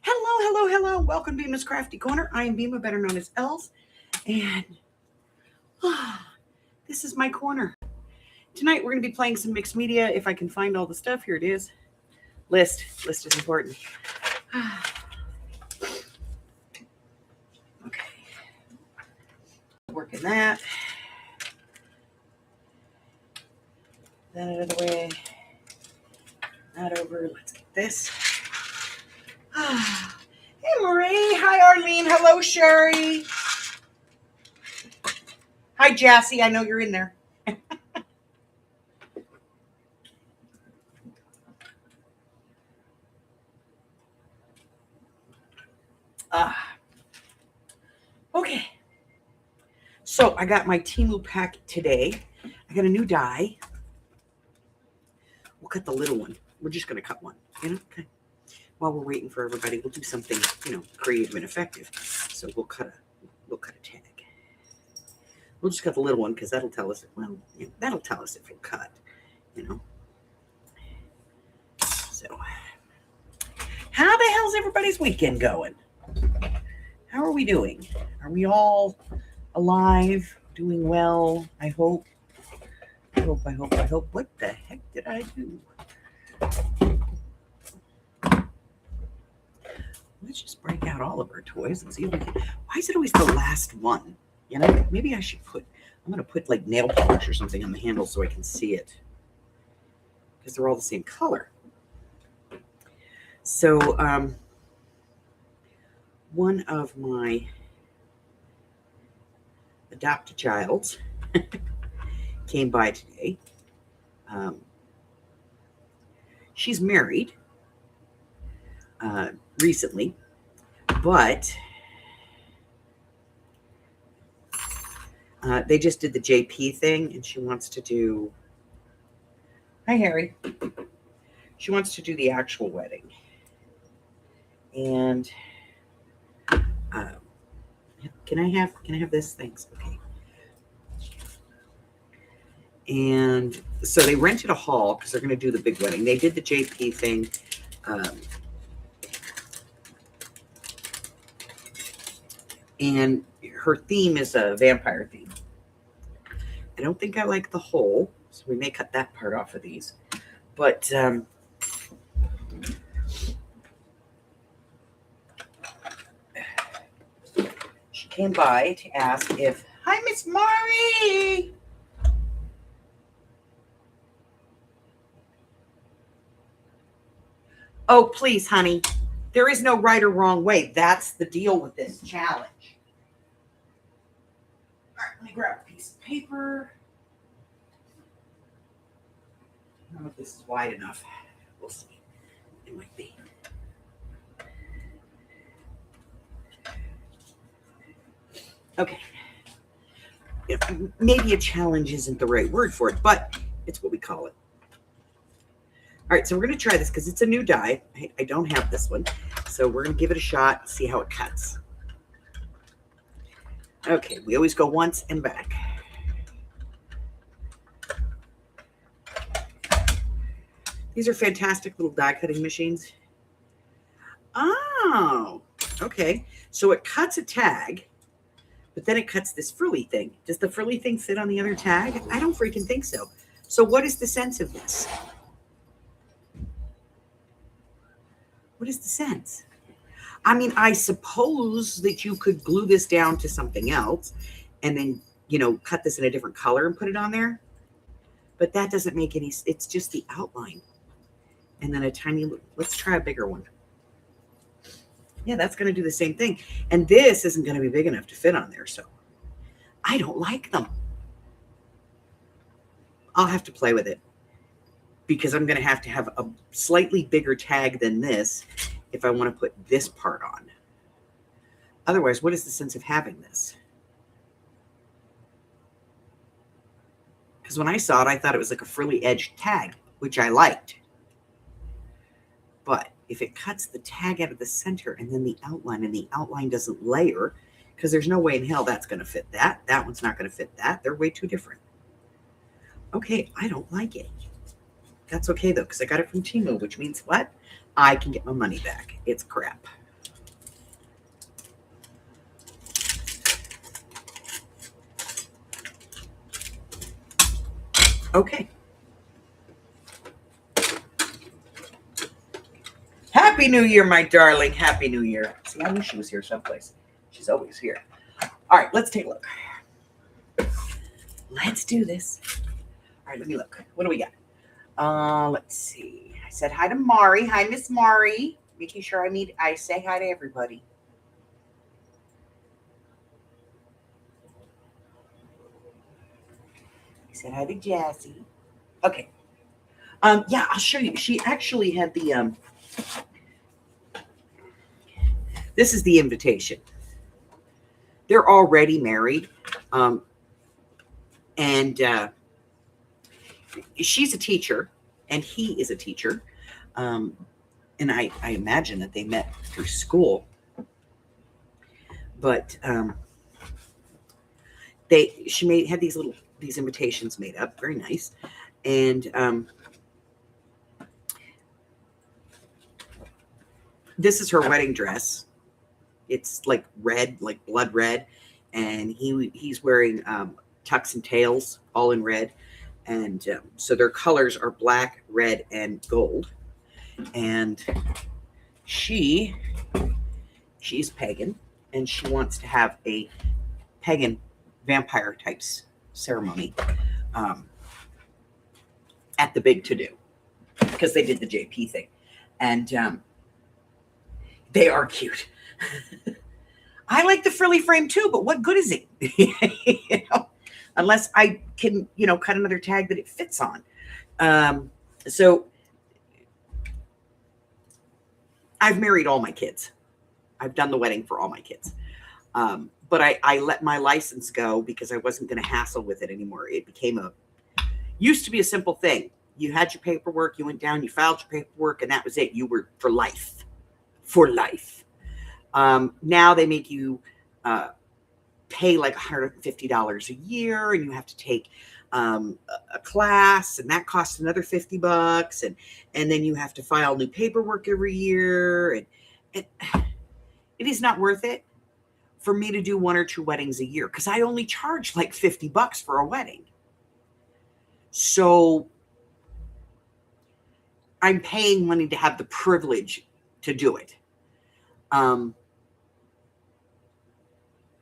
Hello. Welcome to Bma's Crafty Corner. I am Bma, better known as Els, and this is my corner. Tonight we're going to be playing some mixed media. If I can find all the stuff, here it is. List is important. Okay. Working that. That out of the way. That over. Let's get this. Hey, Marie. Hi, Arlene. Hello, Sherry. Hi, Jassy. I know you're in there. Okay. So I got my Temu pack today. I got a new die. We'll cut the little one. We're just going to cut one. Okay. While we're waiting for everybody, we'll do something, creative and effective. So we'll cut a tag. We'll just cut the little one because that'll tell us. That'll tell us if it'll cut. So, how the hell's everybody's weekend going? How are we doing? Are we all alive? Doing well? I hope. What the heck did I do? Let's just break out all of our toys and see if we can. Why is it always the last one? Maybe I should I'm going to put like nail polish or something on the handle so I can see it. Because they're all the same color. So, one of my adopted childs came by today. She's married recently, but they just did the JP thing, and she wants to do. Hi, Harry. She wants to do the actual wedding, and can I have this? Thanks. Okay. And so they rented a hall because they're going to do the big wedding. They did the JP thing. And her theme is a vampire theme. I don't think I like the hole, so we may cut that part off of these. But she came by to ask if, hi, Miss Mari. Oh, please, honey. There is no right or wrong way. That's the deal with this challenge. All right, let me grab a piece of paper. I don't know if this is wide enough. We'll see. It might be. Okay. Maybe a challenge isn't the right word for it, but it's what we call it. All right, so we're going to try this because it's a new die. I don't have this one. So we're going to give it a shot, see how it cuts. Okay, we always go once and back. These are fantastic little die cutting machines. Oh, okay. So it cuts a tag, but then it cuts this frilly thing. Does the frilly thing fit on the other tag? I don't freaking think so. So what is the sense of this? What is the sense? I mean, I suppose that you could glue this down to something else and then, cut this in a different color and put it on there. But that doesn't make any, it's just the outline. And then a tiny, let's try a bigger one. Yeah, that's going to do the same thing. And this isn't going to be big enough to fit on there. So I don't like them. I'll have to play with it. Because I'm going to have a slightly bigger tag than this if I want to put this part on. Otherwise, what is the sense of having this? Because when I saw it, I thought it was like a frilly edged tag, which I liked. But if it cuts the tag out of the center and then the outline doesn't layer, because there's no way in hell that's going to fit that. That one's not going to fit that. They're way too different. Okay, I don't like it. That's okay though, because I got it from Temu, which means what? I can get my money back. It's crap. Okay. Happy New Year, my darling. Happy New Year. See, I knew she was here someplace. She's always here. All right, let's take a look. Let's do this. All right, let me look. What do we got? Let's see. I said hi to Mari. Hi, Miss Mari. Making sure I say hi to everybody. I said hi to Jassy. Okay. Yeah, I'll show you. She actually had the this is the invitation. They're already married. And she's a teacher and he is a teacher. And I imagine that they met through school. But she had these invitations made up, very nice. And this is her wedding dress. It's like red, like blood red, and he's wearing tux and tails, all in red, and so their colors are black, red, and gold. And she's pagan, and she wants to have a pagan vampire types ceremony at the big to-do, because they did the JP thing, and they are cute. I like the frilly frame too, but what good is it? You know, unless I can, cut another tag that it fits on. So I've married all my kids. I've done the wedding for all my kids. But I let my license go because I wasn't going to hassle with it anymore. It used to be a simple thing. You had your paperwork, you went down, you filed your paperwork, and that was it. You were for life. Now they make you pay like $150 a year, and you have to take a class, and that costs another $50, and then you have to file new paperwork every year, and it is not worth it for me to do 1 or 2 weddings a year, because I only charge like $50 for a wedding. So I'm paying money to have the privilege to do it.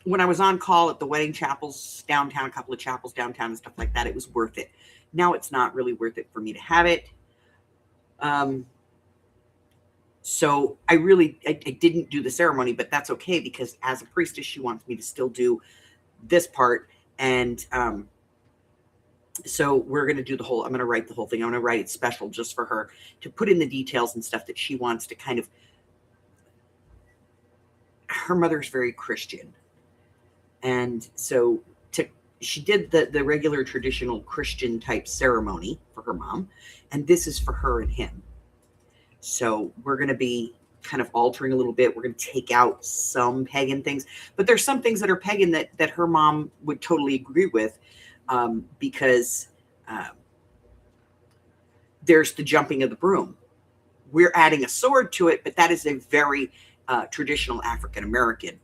When I was on call at the wedding chapels downtown, a couple of chapels downtown and stuff like that, it was worth it. Now it's not really worth it for me to have it. So I didn't do the ceremony, but that's okay, because as a priestess, she wants me to still do this part. And so we're going to do I'm going to write the whole thing. I'm going to write it special just for her, to put in the details and stuff that she wants to kind of. Her mother's very Christian. And so she did the regular traditional Christian type ceremony for her mom. And this is for her and him. So we're going to be kind of altering a little bit. We're going to take out some pagan things. But there's some things that are pagan that her mom would totally agree with, because there's the jumping of the broom. We're adding a sword to it, but that is a very traditional African-American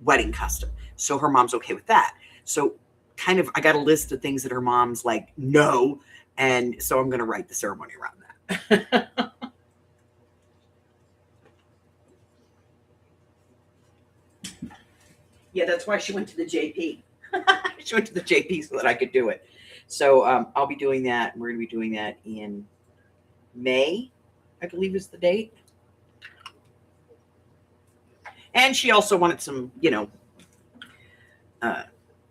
wedding custom. So her mom's okay with that. So kind of, I got a list of things that her mom's like, no. And so I'm going to write the ceremony around that. Yeah, that's why she went to the JP. She went to the JP so that I could do it. So I'll be doing that. We're going to be doing that in May, I believe is the date. And she also wanted some,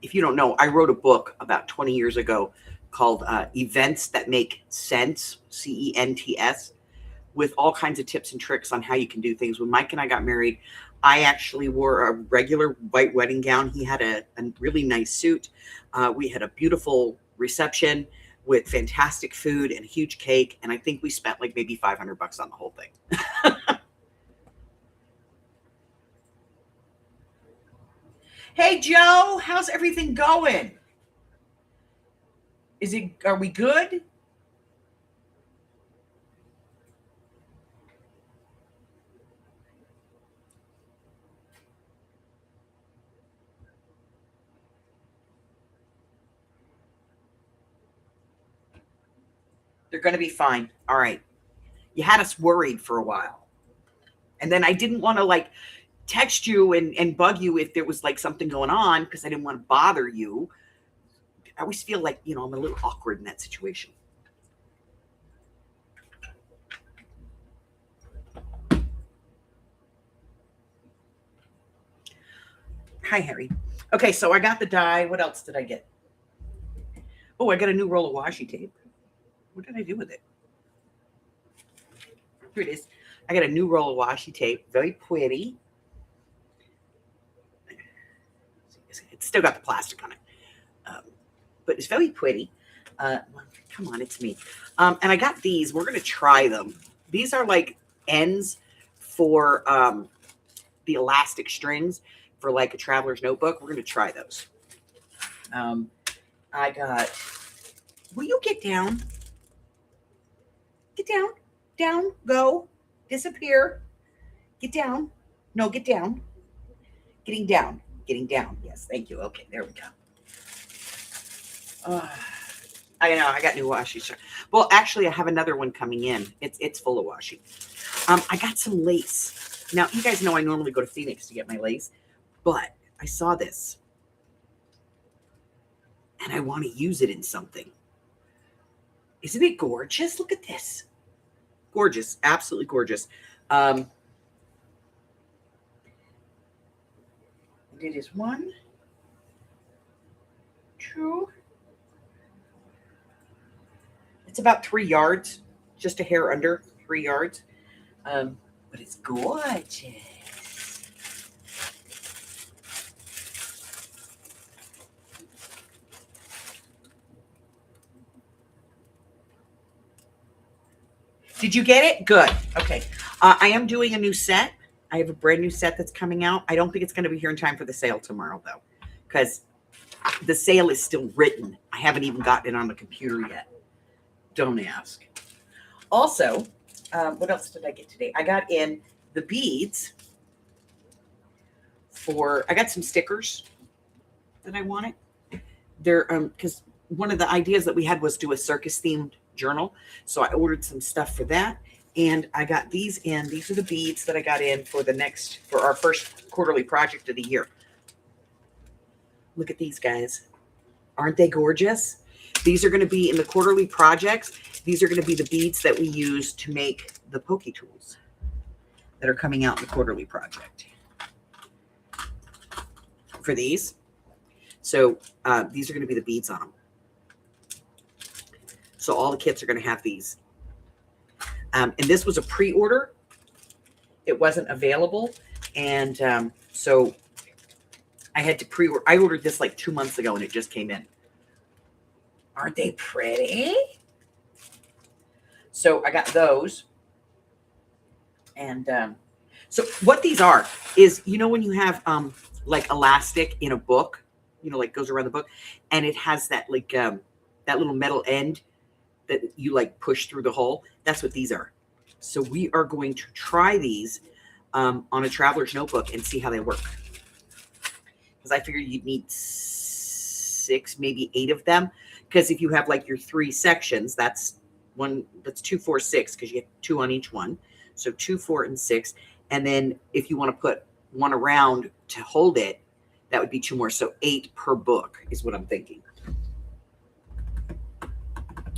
if you don't know, I wrote a book about 20 years ago called Events That Make Sense, CENTS, with all kinds of tips and tricks on how you can do things. When Mike and I got married, I actually wore a regular white wedding gown. He had a really nice suit. We had a beautiful reception with fantastic food and a huge cake. And I think we spent like maybe $500 on the whole thing. Hey, Joe, how's everything going? Are we good? They're going to be fine. All right. You had us worried for a while. And then I didn't want to like text you and bug you if there was like something going on because I didn't want to bother you. I always feel like, I'm a little awkward in that situation. Hi, Harry. Okay, so I got the die. What else did I get? Oh, I got a new roll of washi tape. What did I do with it? Here it is. I got a new roll of washi tape. Very pretty. It's still got the plastic on it. But it's very pretty. Come on, it's me. And I got these. We're going to try them. These are like ends for the elastic strings for like a traveler's notebook. We're going to try those. I got, will you get down? Get down, down, go, disappear, get down. No, get down. Getting down. Yes, thank you. Okay, there we go. I know, I got new washi. Well, actually, I have another one coming in. It's full of washi. I got some lace. Now, you guys know I normally go to Phoenix to get my lace, but I saw this. And I want to use it in something. Isn't it gorgeous? Look at this. Gorgeous. Absolutely gorgeous. It is 1, 2. It's about 3 yards. Just a hair under 3 yards. But it's gorgeous. Did you get it? Good. Okay. I am doing a new set. I have a brand new set that's coming out. I don't think it's going to be here in time for the sale tomorrow, though, because the sale is still written. I haven't even gotten it on the computer yet. Don't ask. Also, what else did I get today? I got in the beads I got some stickers that I wanted. They're, because one of the ideas that we had was do a circus themed journal. So I ordered some stuff for that. And I got these in. These are the beads that I got in for our first quarterly project of the year. Look at these guys. Aren't they gorgeous? These are going to be in the quarterly projects. These are going to be the beads that we use to make the pokey tools that are coming out in the quarterly project. For these. So these are going to be the beads on them. So all the kits are going to have these. And this was a pre-order. It wasn't available. And so I had to pre-order. I ordered this like 2 months ago and it just came in. Aren't they pretty? So I got those. And so what these are is, when you have like elastic in a book, like goes around the book, and it has that like that little metal end that you like push through the hole. That's what these are. So we are going to try these on a traveler's notebook and see how they work. Because I figured you'd need 6, maybe 8 of them. Because if you have like your 3 sections, that's 2, 4, 6, because you get 2 on each one. So 2, 4, and 6. And then if you want to put one around to hold it, that would be 2 more. So 8 per book is what I'm thinking.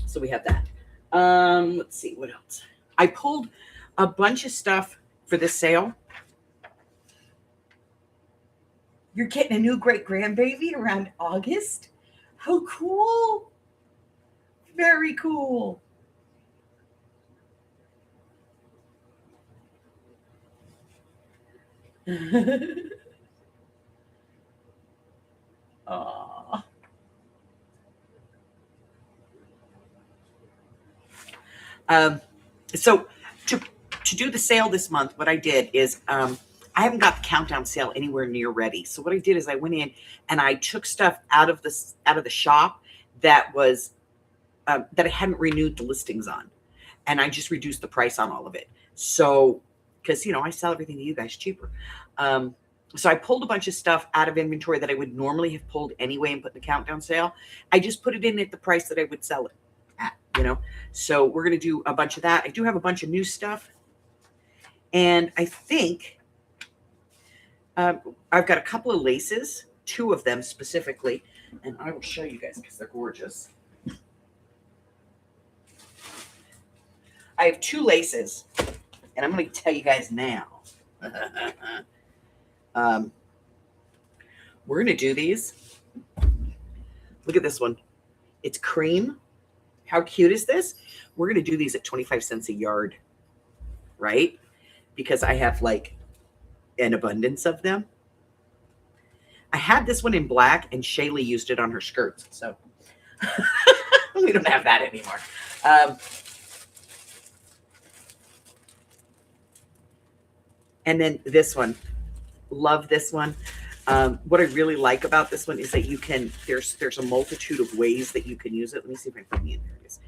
So we have that. Let's see what else. I pulled a bunch of stuff for this sale. You're getting a new great grandbaby around August. How cool. Very cool. Aww. So to do the sale this month, what I did is I haven't got the countdown sale anywhere near ready. So what I did is I went in and I took stuff out of the shop that was that I hadn't renewed the listings on, and I just reduced the price on all of it. So because I sell everything to you guys cheaper. So I pulled a bunch of stuff out of inventory that I would normally have pulled anyway and put in the countdown sale. I just put it in at the price that I would sell it at. you know. So we're going to do a bunch of that. I do have a bunch of new stuff. And I think I've got a couple of laces, 2 of them specifically, and I will show you guys because they're gorgeous. I have 2 laces, and I'm going to tell you guys now. We're going to do these. Look at this one. It's cream. How cute is this? We're going to do these at 25 cents a yard, right? Because I have like an abundance of them. I had this one in black, and Shaylee used it on her skirts. So we don't have that anymore. And then this one. Love this one. What I really like about this one is that you can, there's a multitude of ways that you can use it. Let me see if I can find the in. There it is.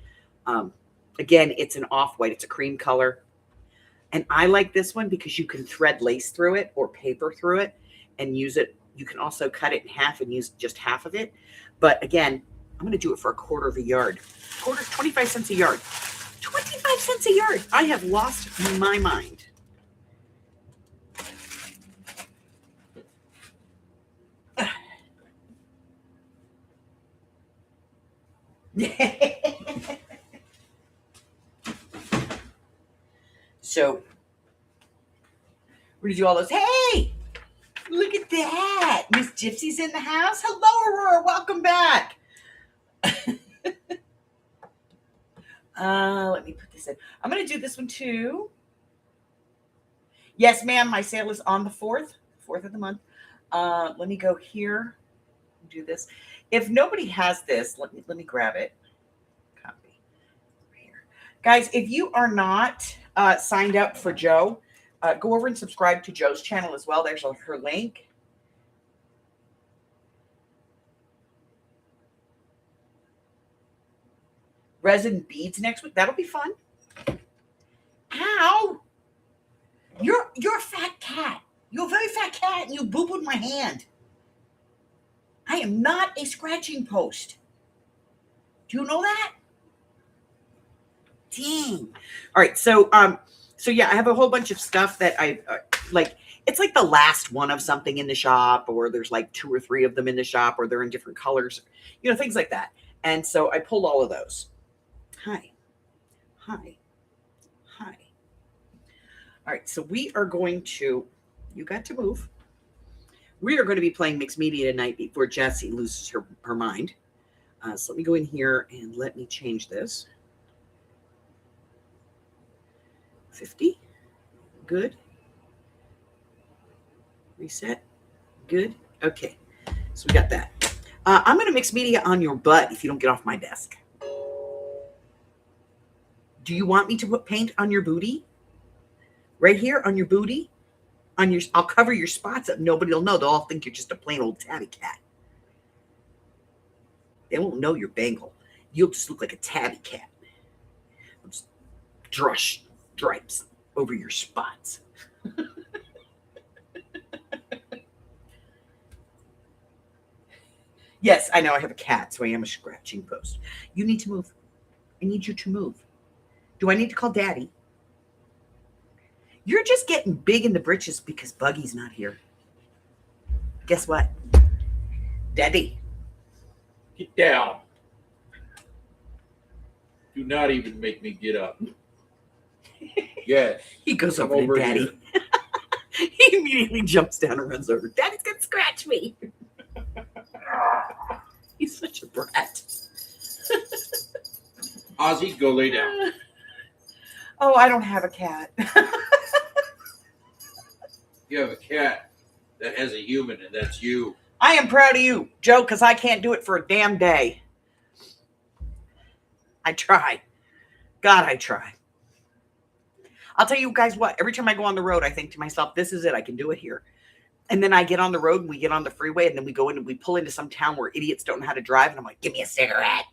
Again, it's an off-white. It's a cream color. And I like this one because you can thread lace through it or paper through it and use it. You can also cut it in half and use just half of it. But again, I'm going to do it for a quarter of a yard. 25 cents a yard. 25 cents a yard. I have lost my mind. So we're gonna do all those. Hey, look at that. Miss Gypsy's in the house. Hello, Aurora. Welcome back. Let me put this in. I'm gonna do this one too. Yes, ma'am. My sale is on the 4th of the month. Let me go here and do this. If nobody has this, let me grab it. Copy. Here. Guys, if you are not signed up for Joe, go over and subscribe to Joe's channel as well. There's her link. Resin beads next week. That'll be fun. Ow! You're a fat cat. You're a very fat cat, and you boo-booed my hand. I am not a scratching post. Do you know that? Dang. All right. So yeah, I have a whole bunch of stuff that I like. It's like the last one of something in the shop, or there's like 2 or 3 of them in the shop, or they're in different colors, you know, things like that. And so I pulled all of those. Hi. All right. So we are going to, you got to move. We are going to be playing mixed media tonight before Jessie loses her mind. So let me go in here and let me change this. 50. Good. Reset. Good. Okay. So we got that. I'm going to mix media on your butt if you don't get off my desk. Do you want me to put paint on your booty? Right here on your booty? I'll cover your spots up. Nobody will know. They'll all think you're just a plain old tabby cat. They won't know you're Bengal. You'll just look like a tabby cat. Just draw stripes over your spots. Yes, I know I have a cat, so I am a scratching post. You need to move. I need you to move. Do I need to call Daddy? You're just getting big in the britches because Buggy's not here. Guess what? Daddy. Get down. Do not even make me get up. Yes. He goes over to Daddy. He immediately jumps down and runs over. Daddy's going to scratch me. He's such a brat. Ozzy, go lay down. Oh, I don't have a cat. You have a cat that has a human, and that's you. I am proud of you, Joe, because I can't do it for a damn day. I try. God, I try. I'll tell you guys what, every time I go on the road, I think to myself, this is it. I can do it here. And then I get on the road and we get on the freeway and then we go in and we pull into some town where idiots don't know how to drive. And I'm like, give me a cigarette.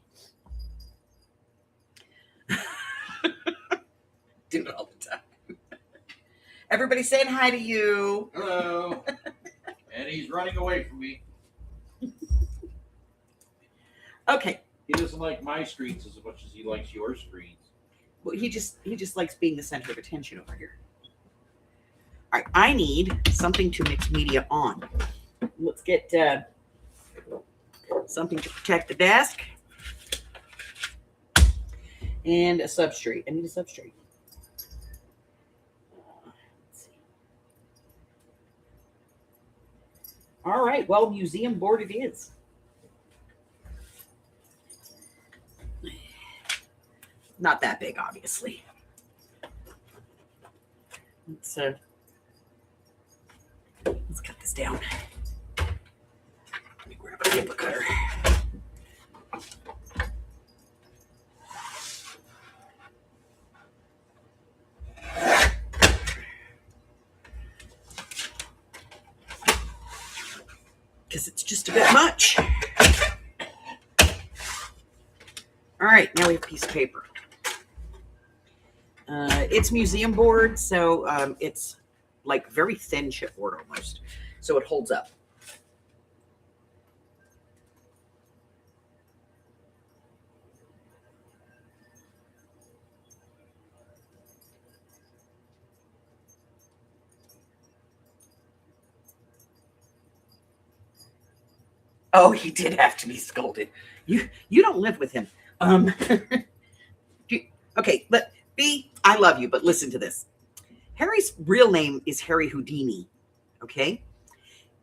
Do it all the time. Everybody's saying hi to you. Hello. And he's running away from me. Okay. He doesn't like my screens as much as he likes your screens. Well, he just likes being the center of attention over here. All right, I need something to mix media on. Let's get something to protect the desk and a substrate. I need a substrate. Let's see. All right, well, museum board it is. Not that big, obviously. Let's cut this down. Let me grab a paper cutter. Because it's just a bit much. All right, now we have a piece of paper. It's museum board, so it's like very thin chipboard almost, so it holds up. Oh, he did have to be scolded. You don't live with him. Okay, but B, I love you, but listen to this. Harry's real name is Harry Houdini, okay?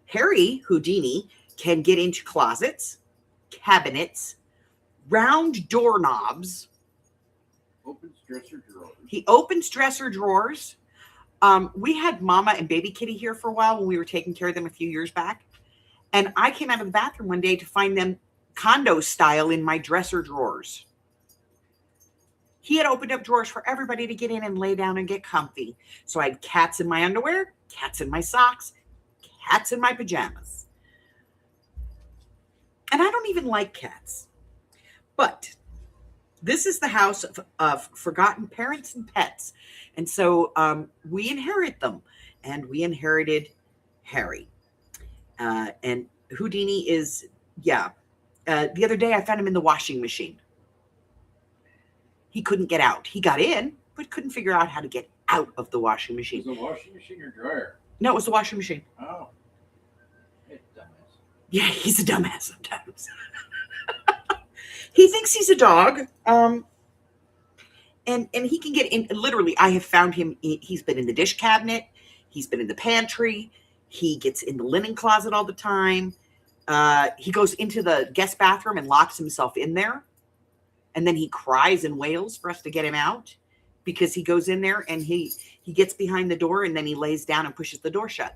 Harry Houdini can get into closets, cabinets, round doorknobs. Opens dresser drawers. He opens dresser drawers. We had Mama and Baby Kitty here for a while when we were taking care of them a few years back. And I came out of the bathroom one day to find them condo style in my dresser drawers. He had opened up drawers for everybody to get in and lay down and get comfy. So I had cats in my underwear, cats in my socks, cats in my pajamas. And I don't even like cats. But this is the house of forgotten parents and pets. And so we inherit them. And we inherited Harry. And Houdini is, the other day I found him in the washing machine. He couldn't get out. He got in, but couldn't figure out how to get out of the washing machine. Was it a washing machine or dryer? No, it was the washing machine. Oh. It's dumbass. Yeah, he's a dumbass sometimes. He thinks he's a dog. And he can get in. Literally, I have found him. He's been in the dish cabinet. He's been in the pantry. He gets in the linen closet all the time. He goes into the guest bathroom and locks himself in there. And then he cries and wails for us to get him out because he goes in there and he gets behind the door and then he lays down and pushes the door shut.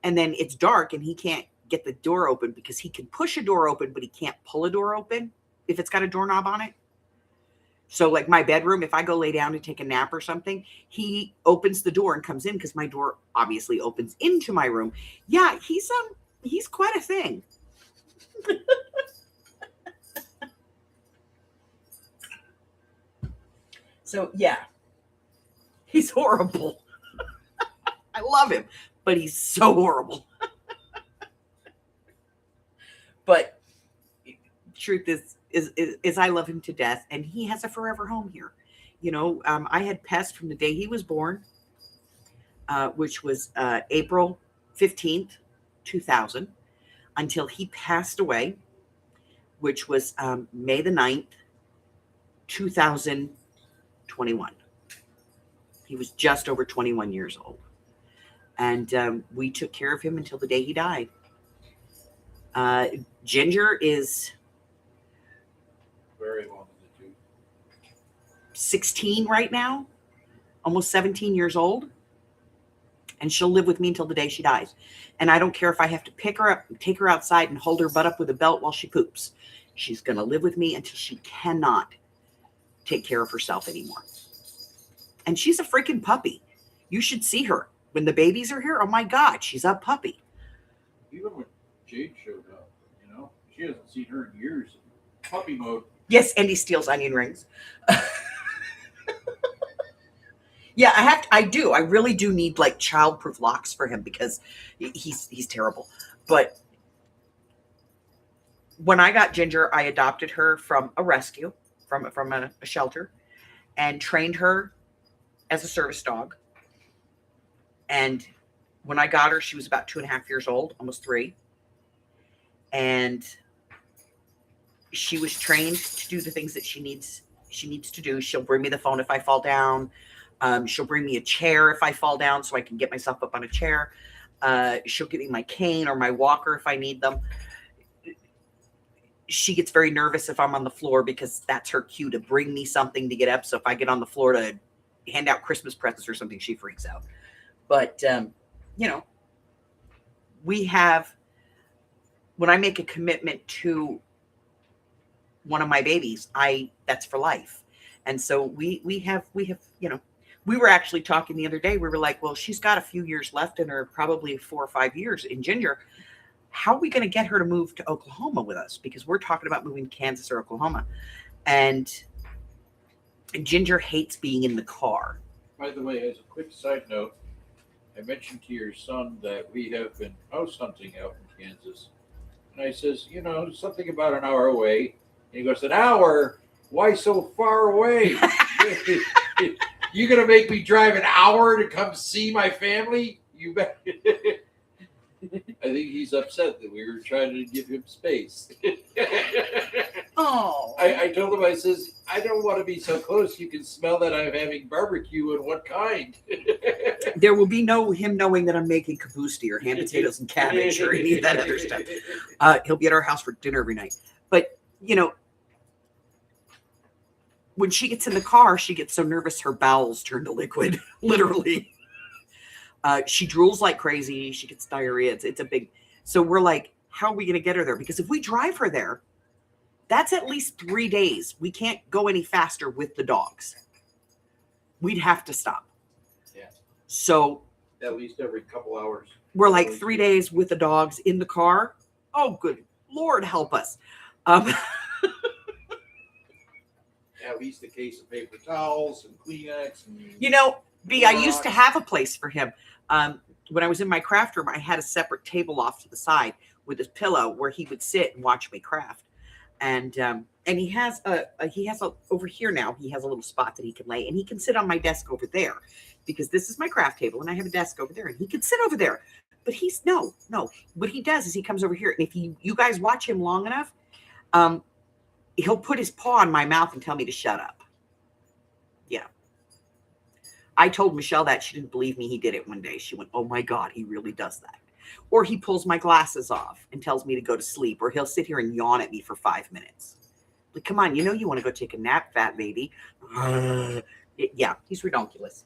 And then it's dark and he can't get the door open because he can push a door open, but he can't pull a door open if it's got a doorknob on it. So like my bedroom, if I go lay down to take a nap or something, he opens the door and comes in because my door obviously opens into my room. Yeah, he's quite a thing. So yeah, he's horrible. I love him, but he's so horrible. But truth is I love him to death, and he has a forever home here. You know, I had Pest from the day he was born, which was April 15th, 2000, until he passed away, which was May the 9th, 2021. He was just over 21 years old. And we took care of him until the day he died. Ginger is Very long in the tooth. 16 right now, almost 17 years old. And she'll live with me until the day she dies. And I don't care if I have to pick her up, take her outside and hold her butt up with a belt while she poops. She's going to live with me until she cannot take care of herself anymore. And she's a freaking puppy. You should see her. When the babies are here, oh my God, she's a puppy. Even when Jade showed up, you know, she hasn't seen her in years. Puppy mode. Yes, and he steals onion rings. Yeah, I really do need like child-proof locks for him because he's terrible. But when I got Ginger, I adopted her from a rescue, from a shelter, and trained her as a service dog. And when I got her, she was about 2.5 years old, almost 3. And she was trained to do the things that she needs to do. She'll bring me the phone if I fall down. She'll bring me a chair if I fall down so I can get myself up on a chair. She'll give me my cane or my walker if I need them. She gets very nervous if I'm on the floor because that's her cue to bring me something to get up. So if I get on the floor to hand out Christmas presents or something, she freaks out. But, when I make a commitment to one of my babies, that's for life. And so we were actually talking the other day. We were like, well, she's got a few years left in her, probably 4 or 5 years in Ginger. How are we going to get her to move to Oklahoma with us? Because we're talking about moving to Kansas or Oklahoma. And Ginger hates being in the car. By the way, as a quick side note, I mentioned to your son that we have been house hunting out in Kansas. And I says, something about an hour away. And he goes, an hour? Why so far away? You going to make me drive an hour to come see my family? You bet. I think he's upset that we were trying to give him space. Oh. I told him, I says, I don't want to be so close. You can smell that I'm having barbecue, and what kind? There will be no him knowing that I'm making kabusti or ham potatoes and cabbage or any of that other stuff. He'll be at our house for dinner every night. But, when she gets in the car, she gets so nervous her bowels turn to liquid, literally. She drools like crazy. She gets diarrhea. It's a big... So we're like, how are we going to get her there? Because if we drive her there, that's at least 3 days. We can't go any faster with the dogs. We'd have to stop. Yeah. So... At least every couple hours. We're like 3 days with the dogs in the car. Oh, good Lord, help us. At least a case of paper towels and Kleenex. And B, I used to have a place for him. When I was in my craft room, I had a separate table off to the side with his pillow where he would sit and watch me craft. And he has over here now, he has a little spot that he can lay, and he can sit on my desk over there because this is my craft table and I have a desk over there and he can sit over there. But he's no. What he does is he comes over here, and if you guys watch him long enough, he'll put his paw in my mouth and tell me to shut up. Yeah. I told Michelle that. She didn't believe me. He did it one day. She went, oh my God, he really does that. Or he pulls my glasses off and tells me to go to sleep. Or he'll sit here and yawn at me for 5 minutes. Like, come on, you want to go take a nap, fat baby. Yeah, he's redonkulous.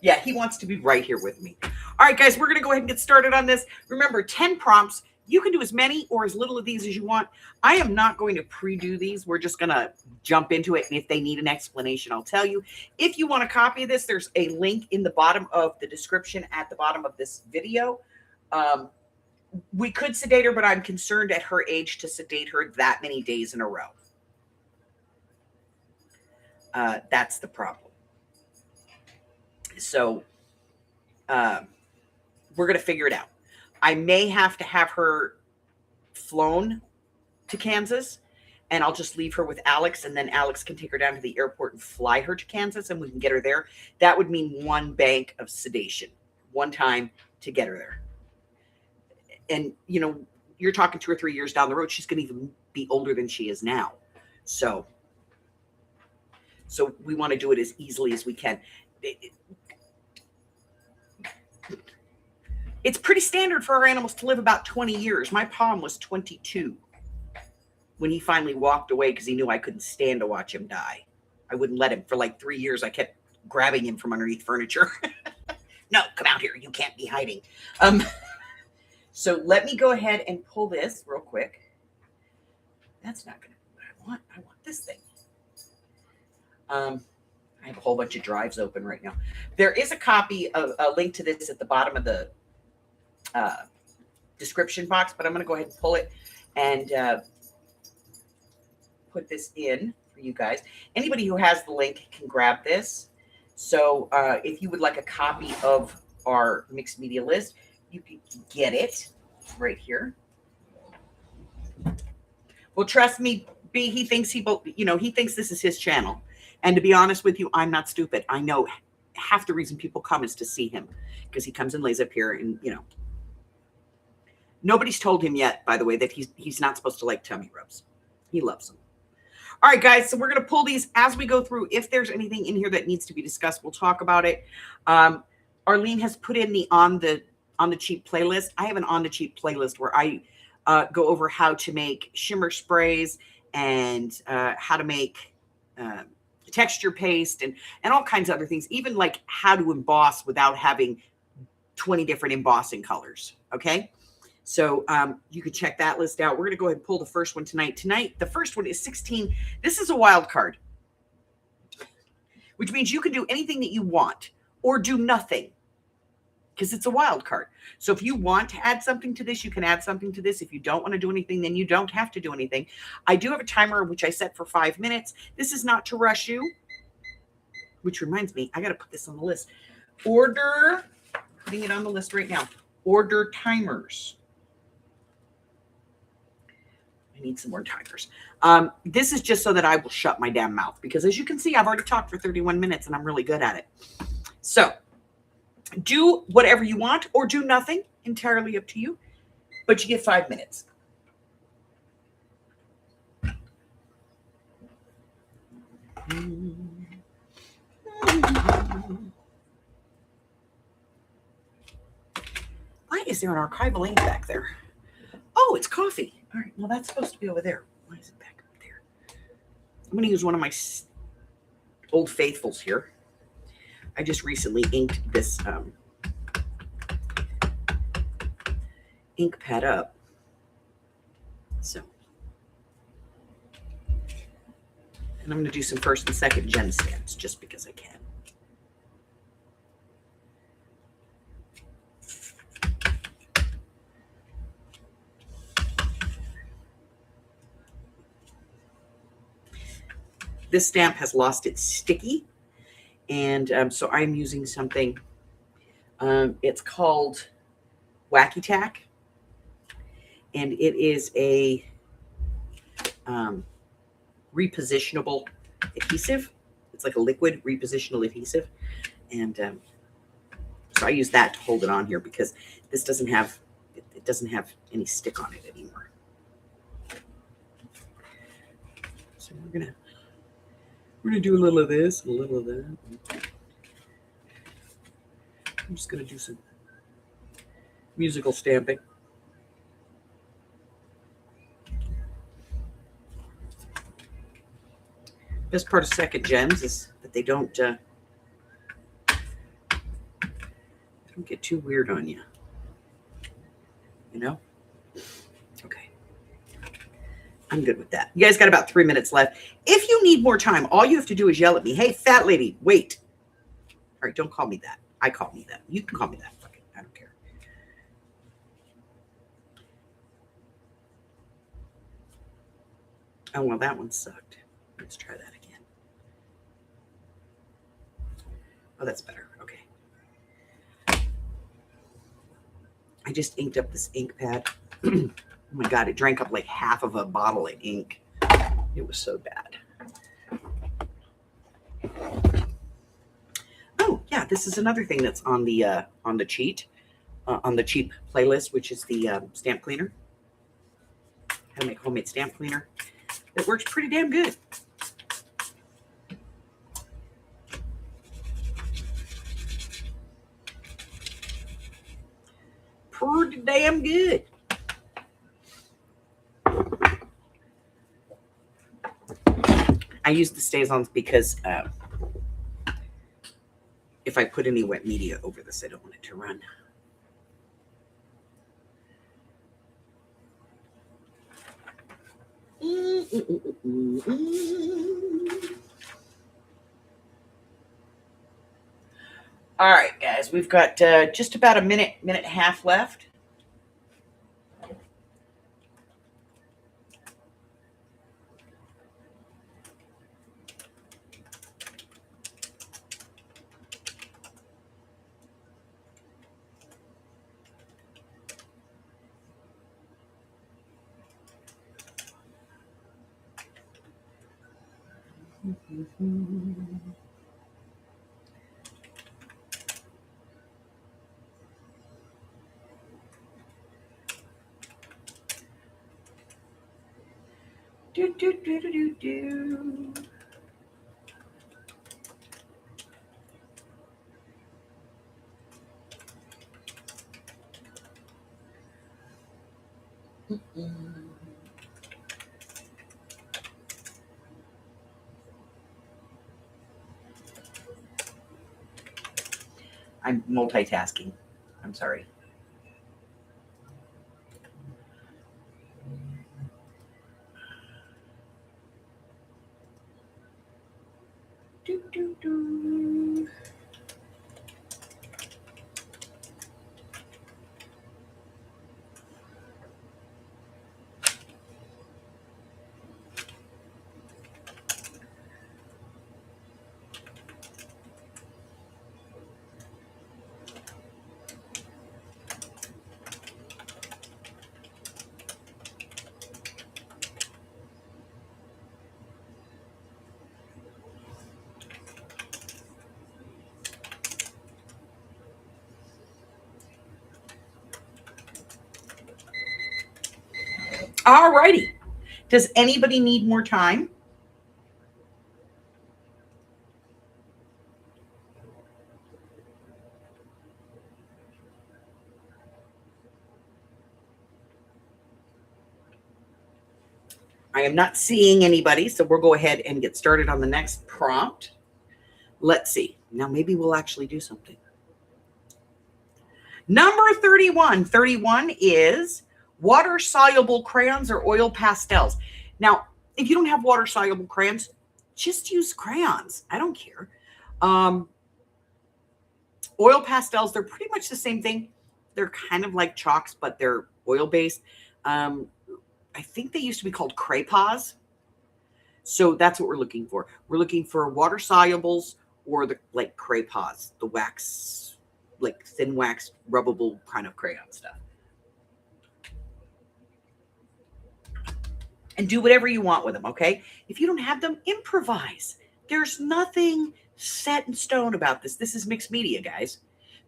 Yeah, he wants to be right here with me. All right, guys, we're going to go ahead and get started on this. Remember, 10 prompts. You can do as many or as little of these as you want. I am not going to pre-do these. We're just going to jump into it. And if they need an explanation, I'll tell you. If you want a copy of this, there's a link in the bottom of the description at the bottom of this video. We could sedate her, but I'm concerned at her age to sedate her that many days in a row. That's the problem. So we're going to figure it out. I may have to have her flown to Kansas, and I'll just leave her with Alex, and then Alex can take her down to the airport and fly her to Kansas, and we can get her there. That would mean one bank of sedation, one time to get her there. And, you're talking 2 or 3 years down the road. She's going to even be older than she is now. So we want to do it as easily as we can. It's pretty standard for our animals to live about 20 years. My Pom was 22 when he finally walked away because he knew I couldn't stand to watch him die. I wouldn't let him. For like 3 years, I kept grabbing him from underneath furniture. No, come out here. You can't be hiding. So let me go ahead and pull this real quick. That's not going to be what I want. I want this thing. I have a whole bunch of drives open right now. There is a copy of a link to this at the bottom of the description box, but I'm going to go ahead and pull it and put this in for you guys. Anybody who has the link can grab this. So if you would like a copy of our mixed media list, you can get it. right here. Well, trust me, B, he thinks he thinks this is his channel. And to be honest with you, I'm not stupid. I know half the reason people come is to see him because he comes and lays up here and, nobody's told him yet, by the way, that he's not supposed to like tummy rubs. He loves them. All right, guys, so we're going to pull these as we go through. If there's anything in here that needs to be discussed, we'll talk about it. Arlene has put in the on the cheap playlist. I have an on the cheap playlist where I go over how to make shimmer sprays and how to make texture paste and all kinds of other things, even like how to emboss without having 20 different embossing colors. Okay. So you can check that list out. We're going to go ahead and pull the first one tonight. Tonight, the first one is 16. This is a wild card, which means you can do anything that you want or do nothing because it's a wild card. So if you want to add something to this, you can add something to this. If you don't want to do anything, then you don't have to do anything. I do have a timer, which I set for 5 minutes. This is not to rush you, which reminds me, I got to put this on the list. Putting it on the list right now. Order timers. I need some more timers. This is just so that I will shut my damn mouth because as you can see, I've already talked for 31 minutes and I'm really good at it. So do whatever you want or do nothing, entirely up to you, but you get 5 minutes. Why is there an archival ink back there? Oh, it's coffee. All right, well, that's supposed to be over there. Why is it back up there? I'm going to use one of my old faithfuls here. I just recently inked this ink pad up. So, and I'm going to do some first and second gem stamps just because I can. This stamp has lost its sticky, and so I'm using something. It's called Wacky Tack, and it is a repositionable adhesive. It's like a liquid repositional adhesive, and so I use that to hold it on here because this doesn't have it doesn't have any stick on it anymore. So we're gonna do a little of this, a little of that. I'm just gonna do some musical stamping. Best part of second gems is that they don't get too weird on you. You know? Okay. I'm good with that. You guys got about 3 minutes left. If you need more time, all you have to do is yell at me. Hey, fat lady, wait. All right, don't call me that. I call me that. You can call me that. Fuck it. I don't care. Oh, well, that one sucked. Let's try that again. Oh, that's better. Okay. I just inked up this ink pad. Oh my God, it drank up like half of a bottle of ink. It was so bad. Oh yeah, this is another thing that's on the cheap playlist, which is the stamp cleaner. How to make homemade stamp cleaner. It works pretty damn good. Pretty damn good. I use the Stay-Ons because if I put any wet media over this, I don't want it to run. All right, guys, we've got just about a minute and a half left. Do, do, do, do, do, do. I'm multitasking. I'm sorry. Do, do, do. All righty. Does anybody need more time? I am not seeing anybody, so we'll go ahead and get started on the next prompt. Let's see. Now maybe we'll actually do something. Number 31. 31 is water-soluble crayons or oil pastels. Now, if you don't have water-soluble crayons, just use crayons. I don't care. Oil pastels, they're pretty much the same thing. They're kind of like chalks, but they're oil-based. I think they used to be called crayons. So that's what we're looking for. We're looking for water solubles or the like crayons, the wax, like thin wax, rubbable kind of crayon stuff. And do whatever you want with them, okay? If you don't have them, improvise. There's nothing set in stone about this. This is mixed media, guys.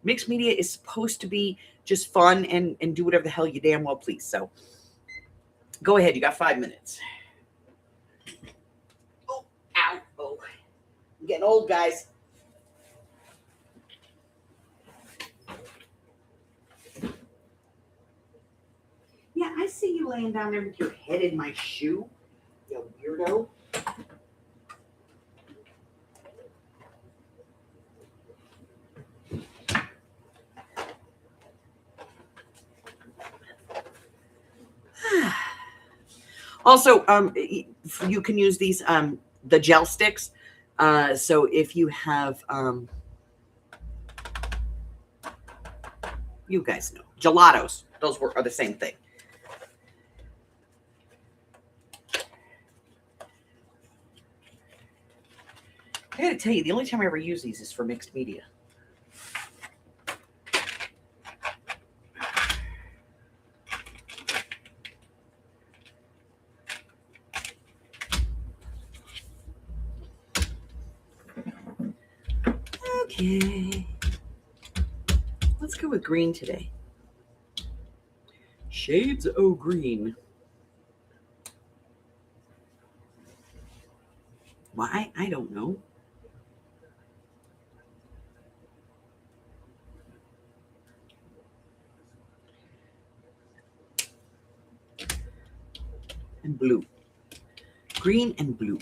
Mixed media is supposed to be just fun and do whatever the hell you damn well please. So go ahead. You got 5 minutes. Oh, ow. Oh, I'm getting old, guys. Yeah, I see you laying down there with your head in my shoe, you weirdo. Also, you can use these, the gel sticks. So if you have, you guys know, gelatos, those are the same thing. I gotta tell you, the only time I ever use these is for mixed media. Okay. Let's go with green today. Shades o' green. Why? I don't know. And blue. Green and blue.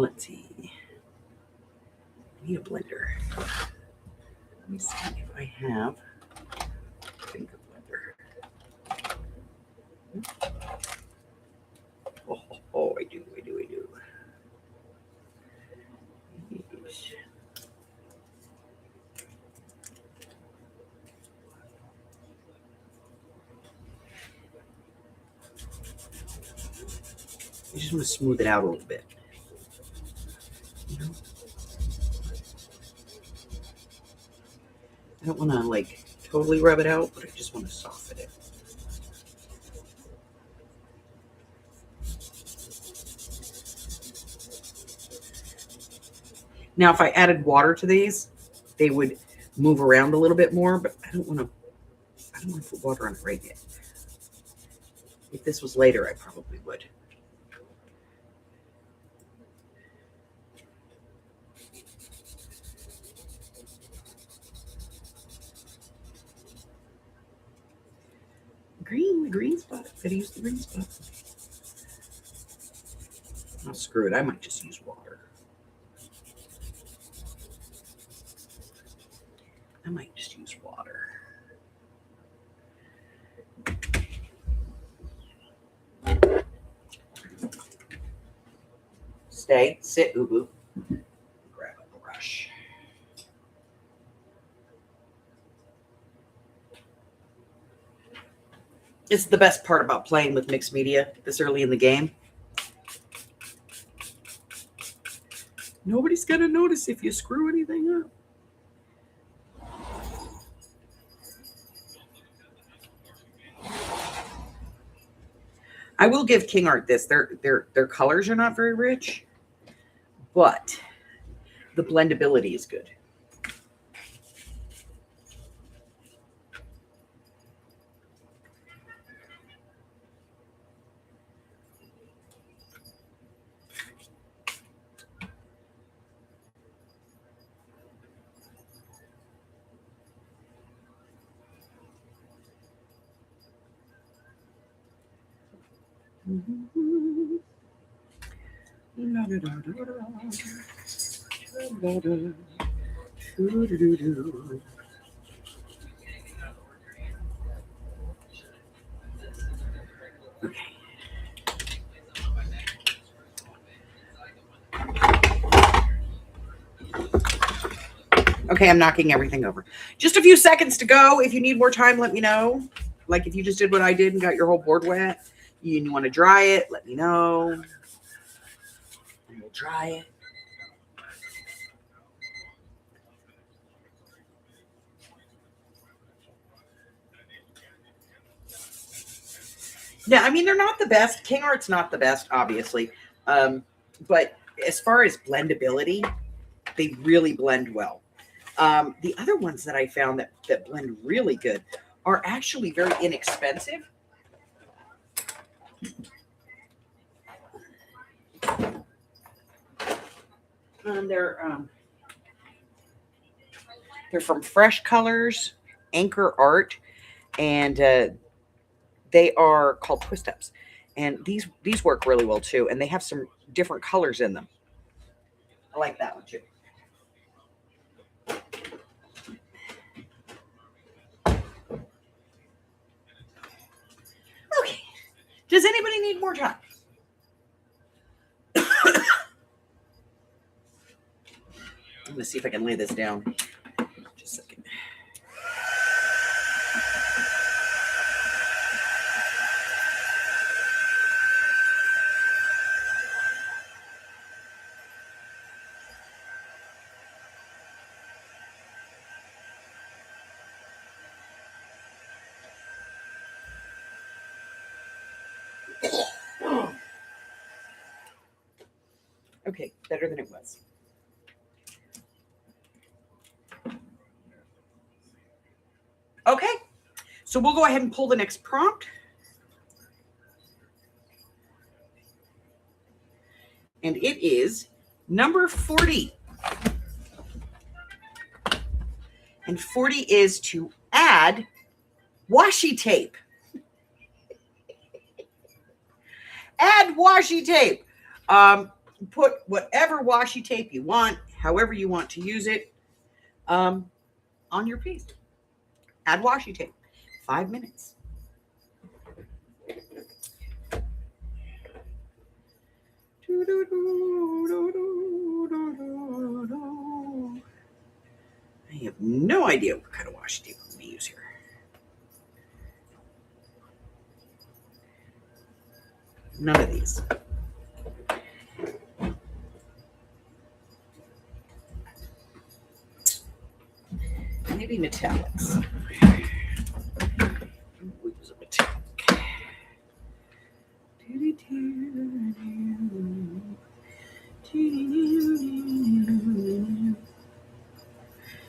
Let's see. I need a blender. Let me see if I have a finger blender. Oh, I do. You just want to smooth it out a little bit. You know? I don't want to like totally rub it out, but I just want to soften it. Now, if I added water to these, they would move around a little bit more, but I don't want to put water on it right yet. If this was later, I probably would. The green spot. Gotta use the green spot. Oh, screw it. I might just use water. I might just use water. Stay, sit, Ubu. Grab a brush. It's the best part about playing with mixed media this early in the game. Nobody's gonna notice if you screw anything up. I will give King Art this. Their colors are not very rich, but the blendability is good. Okay, I'm knocking everything over. Just a few seconds to go. If you need more time, let me know. Like if you just did what I did and got your whole board wet, and you want to dry it, let me know. And we'll dry it. Yeah, I mean, they're not the best. King Art's not the best, obviously. But as far as blendability, they really blend well. The other ones that I found that blend really good are actually very inexpensive. And they're from Fresh Colors, Anchor Art, and they are called Twist Ups. And these work really well too, and they have some different colors in them. I like that one too. Okay. Does anybody need more time? I'm going to see if I can lay this down. Just a second. Okay, better than it was. Okay, so we'll go ahead and pull the next prompt. And it is number 40. And 40 is to add washi tape. Add washi tape. Put whatever washi tape you want, however you want to use it, on your piece. Add washi tape. 5 minutes. I have no idea what kind of washi tape I'm going to use here. None of these. Maybe metallics. We'll use a metallic.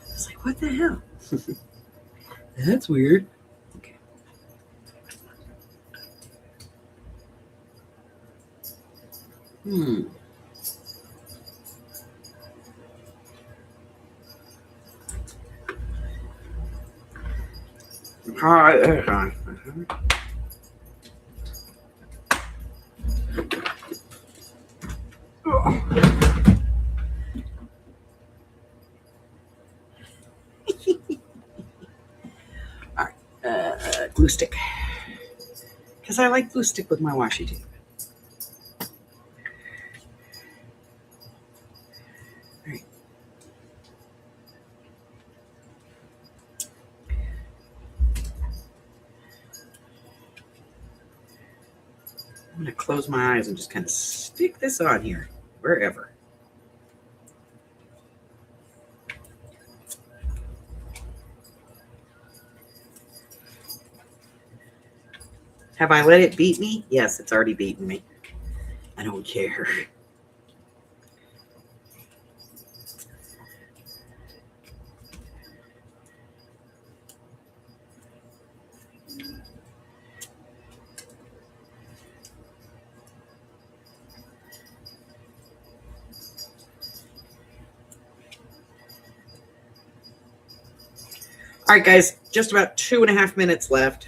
It's like, what the hell? That's weird. Okay. All right. All right, glue stick. Because I like glue stick with my washi tape. All right. I'm going to close my eyes and just kind of stick this on here, wherever. Have I let it beat me? Yes, it's already beaten me. I don't care. All right, guys, just about 2.5 minutes left.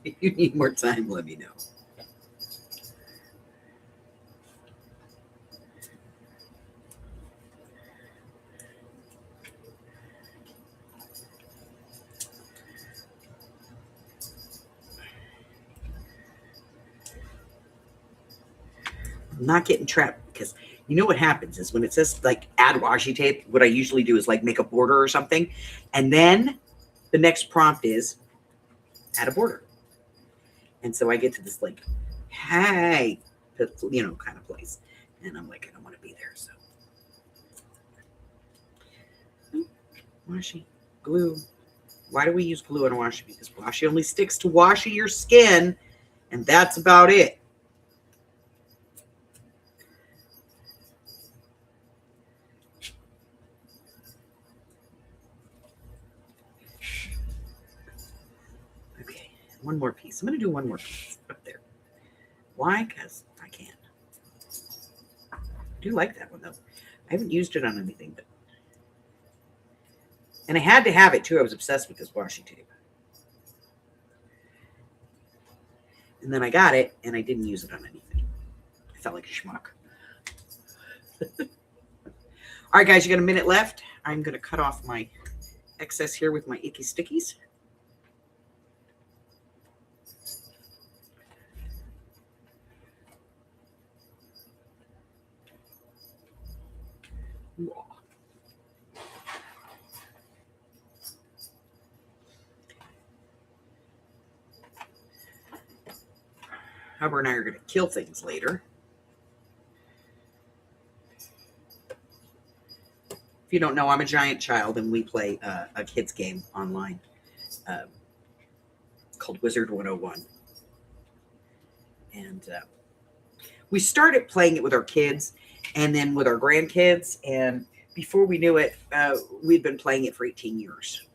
If you need more time, let me know. I'm not getting trapped because you know what happens is when it says like add washi tape, what I usually do is like make a border or something. And then the next prompt is add a border. And so I get to this like, hey, you know, kind of place. And I'm like, I don't want to be there. So washi, glue. Why do we use glue on a washi? Because washi only sticks to washi your skin. And that's about it. One more piece. I'm going to do one more piece up there. Why? Because I can. I do like that one, though. I haven't used it on anything. And I had to have it, too. I was obsessed with this washi tape. And then I got it, and I didn't use it on anything. I felt like a schmuck. All right, guys, you got a minute left. I'm going to cut off my excess here with my icky stickies. Hubbard and I are going to kill things later. If you don't know, I'm a giant child and we play a kids game online called Wizard 101. And we started playing it with our kids and then with our grandkids. And before we knew it, we'd been playing it for 18 years.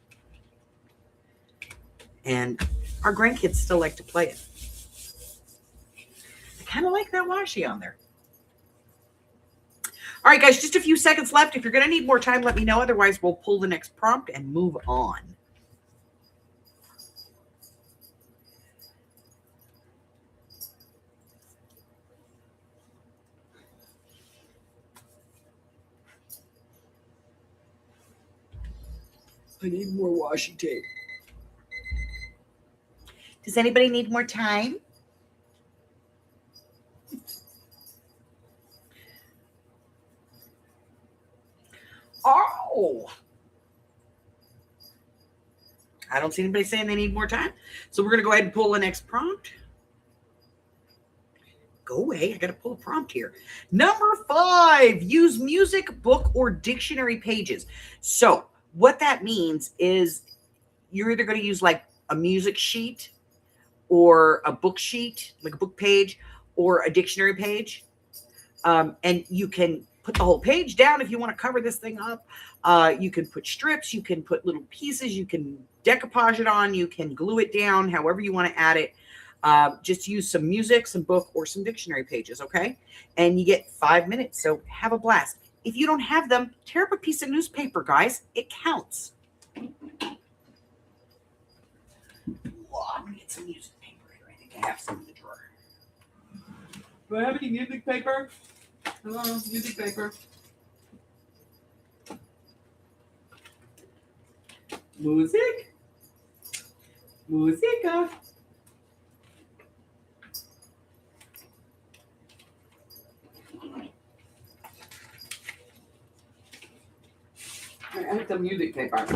And our grandkids still like to play it. I kind of like that washi on there. All right, guys, just a few seconds left. If you're going to need more time, let me know. Otherwise, we'll pull the next prompt and move on. I need more washi tape. Does anybody need more time? Oh, I don't see anybody saying they need more time. So we're going to go ahead and pull the next prompt. Go away. I got to pull a prompt here. Number 5, use music, book, or dictionary pages. So What that means is you're either going to use like a music sheet or a book sheet, like a book page or a dictionary page. And you can put the whole page down if you want to cover this thing up. You can put strips, you can put little pieces, you can decoupage it on, you can glue it down, however you want to add it. Just use some music, some book, or some dictionary pages, okay? And you get 5 minutes, so have a blast. If you don't have them, tear up a piece of newspaper, guys. It counts. Well, I'm going to get some music paper here. I think I have some in the drawer. Do I have any music paper? Hello, music paper. Music. Musica. I have some music paper.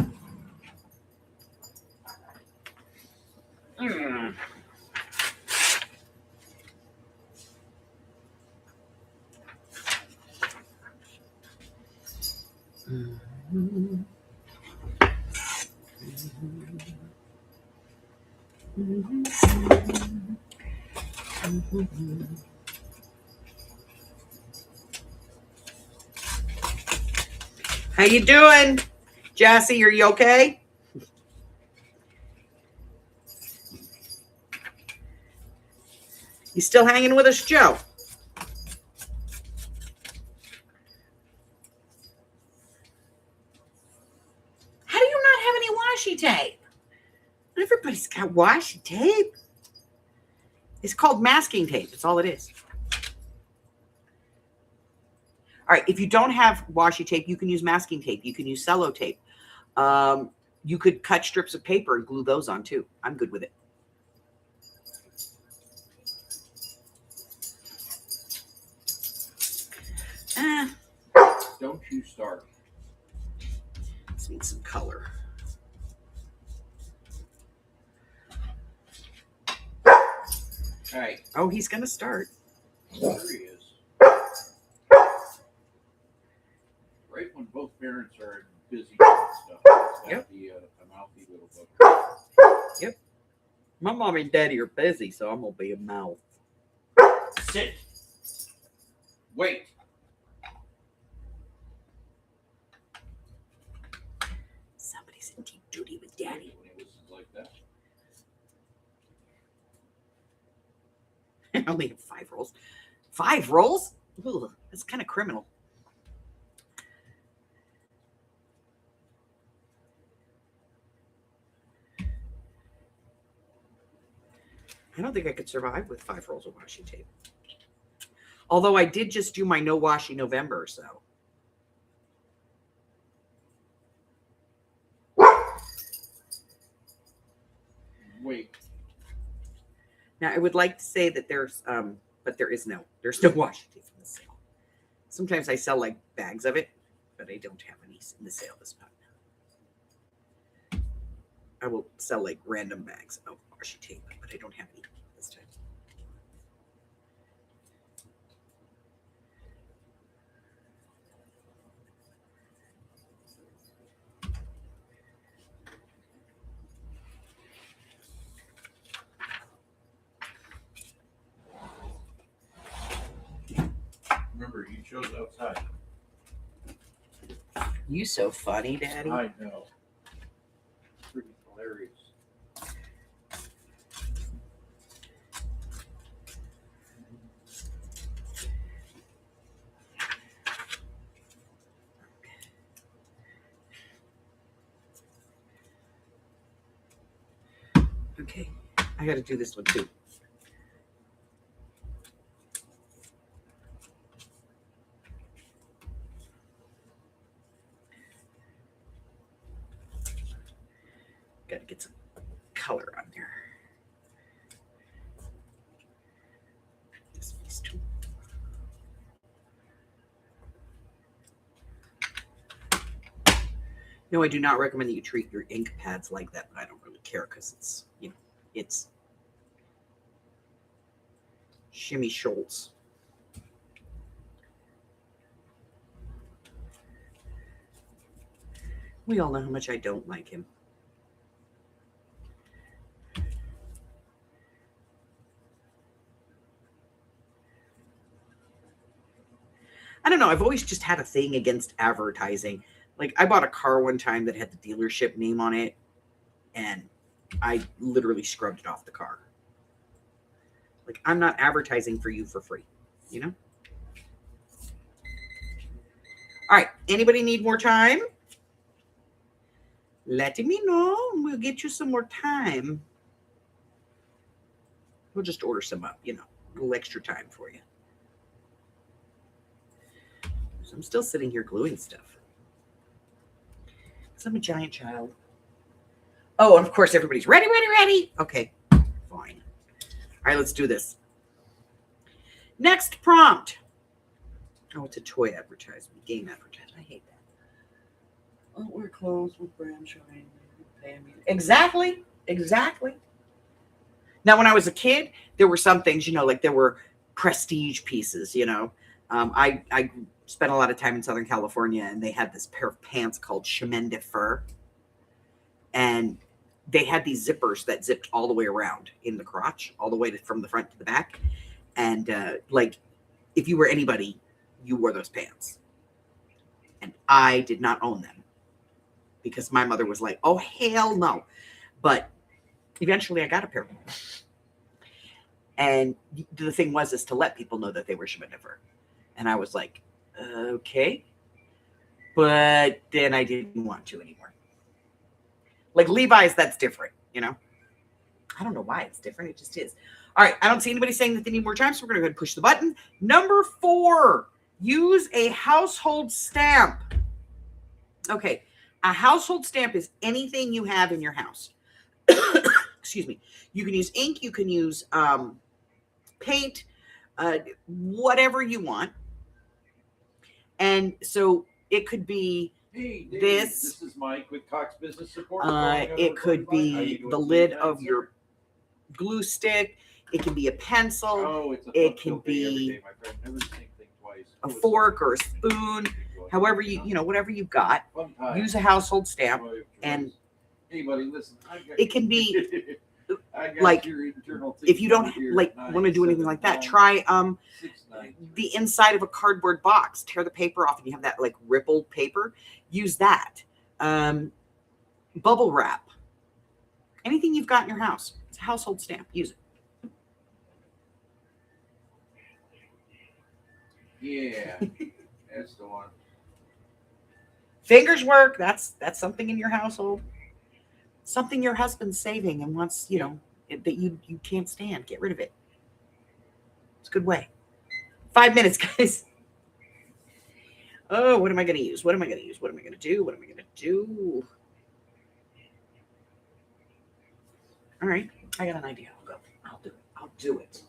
How you doing, Jassy? Are you okay? You still hanging with us, Joe? How do you not have any washi tape? Everybody's got washi tape. It's called masking tape. That's all it is. All right, if you don't have washi tape, you can use masking tape. You can use cello tape. You could cut strips of paper and glue those on too. I'm good with it. Don't you start. Let's need some color. All right. Oh, he's going to start. There he is. Right when both parents are busy doing stuff. Yep. The mouthy little book. Yep. My mom and daddy are busy, so I'm going to be a mouth. Sit. Wait. Somebody's in deep duty with daddy. When he listens like that. I only have 5 rolls. 5 rolls? Ooh, that's kind of criminal. I don't think I could survive with 5 rolls of washi tape. Although I did just do my no washi November, so. Wait. Now I would like to say that there's, but there's no washi tape in the sale. Sometimes I sell like bags of it, but I don't have any in the sale this time. I will sell like random bags of washi tape, but I don't have any this time. Remember, you chose outside. You so funny, Daddy. I know. Pretty hilarious. Okay, I got to do this one too. Got to get some color on there. This piece too. No, I do not recommend that you treat your ink pads like that, but I don't really care because it's, you know, it's Shimmy Schultz. We all know how much I don't like him. I don't know. I've always just had a thing against advertising. Like, I bought a car one time that had the dealership name on it, and I literally scrubbed it off the car. Like, I'm not advertising for you for free, you know? All right. Anybody need more time? Let me know. We'll get you some more time. We'll just order some up, you know, a little extra time for you. So I'm still sitting here gluing stuff. Because I'm a giant child. Oh, and of course, everybody's ready. Okay, fine. All right, let's do this. Next prompt. Oh, it's a toy advertisement, game advertisement. I hate that. Oh, we're close with brand showing. Exactly. Now, when I was a kid, there were some things, you know, like there were prestige pieces, you know. I spent a lot of time in Southern California, and they had this pair of pants called chemin de fer. And they had these zippers that zipped all the way around in the crotch, all the way from the front to the back. And like, if you were anybody, you wore those pants. And I did not own them because my mother was like, oh, hell no. But eventually I got a pair of them. And the thing is to let people know that they were chemin de fer. And I was like, okay. But then I didn't want to anymore. Like Levi's, that's different, you know? I don't know why it's different. It just is. All right. I don't see anybody saying that they need more time, so we're going to go ahead and push the button. Number 4, use a household stamp. Okay. A household stamp is anything you have in your house. Excuse me. You can use ink. You can use paint, whatever you want. And so it could be Hey, Dave, this. This is Mike with Cox Business Support. It could be the lid of your glue stick. It can be a pencil. Oh, it's a It can be a fork or a spoon. However you know, whatever you've got. Use a household stamp. And hey, buddy, listen. it can be like, if you don't like want to do anything like that, try the inside of a cardboard box. Tear the paper off, and you have that like rippled paper. Use that. Bubble wrap. Anything you've got in your house. It's a household stamp. Use it. Yeah, that's the one. Fingers work. That's something in your household. Something your husband's saving and wants, you know, that you can't stand. Get rid of it. It's a good way. 5 minutes, guys. Oh, what am I going to use? What am I going to use? What am I going to do? What am I going to do? All right. I got an idea. I'll do it. I'll do it.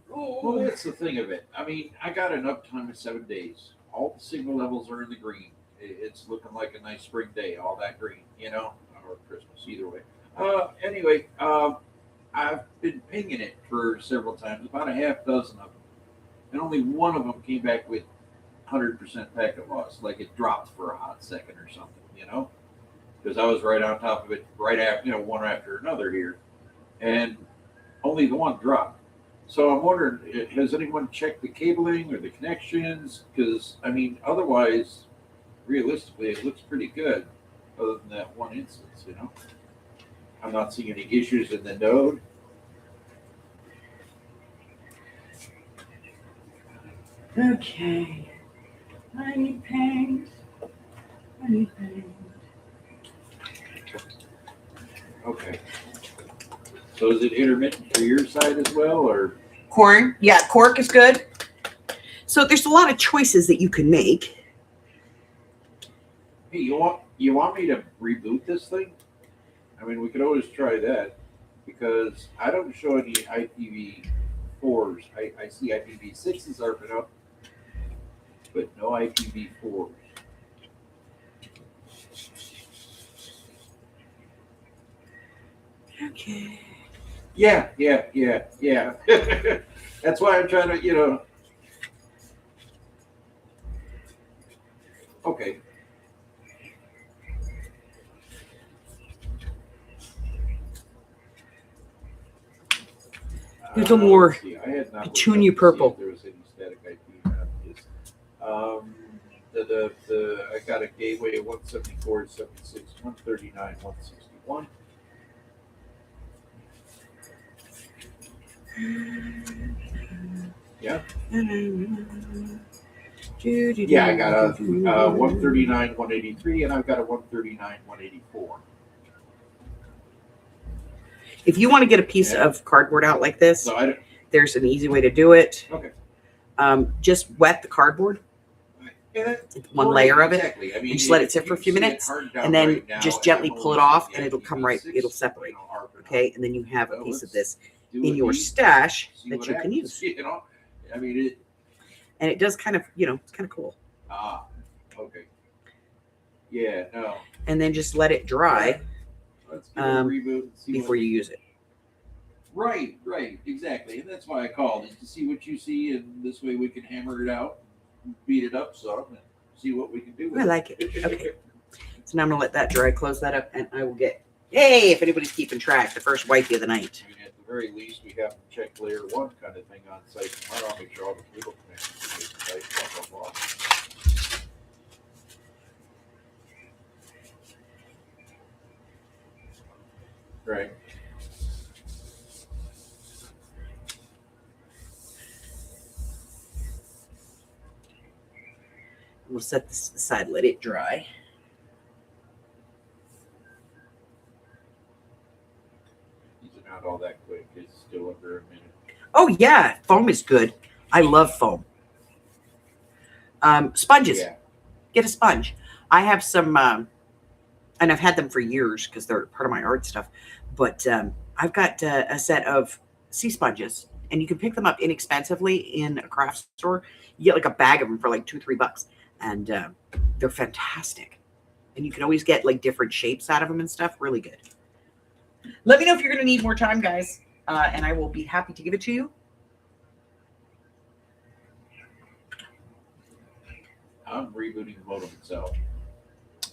Well, that's the thing of it. I mean, I got an uptime of 7 days. All the signal levels are in the green. It's looking like a nice spring day, all that green, you know, or Christmas, either way. Anyway, I've been pinging it for several times, about a half dozen of them. And only one of them came back with 100% packet loss, like it dropped for a hot second or something, you know, because I was right on top of it right after, you know, one after another here. And only the one dropped. So I'm wondering, has anyone checked the cabling or the connections? Because, I mean, otherwise, realistically, it looks pretty good, other than that one instance, you know? I'm not seeing any issues in the node. Okay. I need paint. Okay. So is it intermittent for your side as well, or? Corn. Yeah, cork is good. So there's a lot of choices that you can make. Hey, you want me to reboot this thing? I mean, we could always try that, because I don't show any IPv4s. I see IPv6s are up, but no IPv4s. Okay. Yeah. That's why I'm trying to, you know. Okay. Here's a more let's see. I had not looked petunia up to see purple. if there was any static IP on this. I got a gateway of 174, 76, 139, 161. Yeah. Yeah, I got a 139, 183, and I've got a 139, 184. If you want to get a piece Yeah. of cardboard out like this, So I don't. there's an easy way to do it. Okay. Just wet the cardboard, Yeah, one right, layer of it, exactly. I mean, and just let it if sit for a you few see it minutes, hardened down and then right now, just and gently I'm pull it only off, using and the it'll come right. IPv6, It'll separate. harden Okay, and then you have a So piece of let's this do in it your these, stash see that what you can happens, use, You know, I mean, and it does kind of, it's kind of cool. Okay. Yeah, no. And then just let it dry Let's give it a reboot and see before you use it. Right, exactly, and that's why I called, is to see what you see, and this way we can hammer it out, beat it up some, and see what we can do with I it. like it. Okay. So now I'm gonna let that dry, close that up, and I will get, hey, if anybody's keeping track, the first wifey of the night. I mean, at the very least, we have to check layer 1 kind of thing on site tomorrow, make sure all the cable connections are made site, blah, blah, blah. Right. We'll set this aside, let it dry. These are not all that quick. It's still under a minute. Oh yeah, foam is good. I love foam. Sponges. Yeah. Get a sponge. I have some, and I've had them for years because they're part of my art stuff. But I've got a set of sea sponges, and you can pick them up inexpensively in a craft store. You get like a bag of them for like $2-3, and they're fantastic. And you can always get like different shapes out of them and stuff. Really good. Let me know if you're going to need more time, guys, and I will be happy to give it to you. I'm rebooting the modem itself.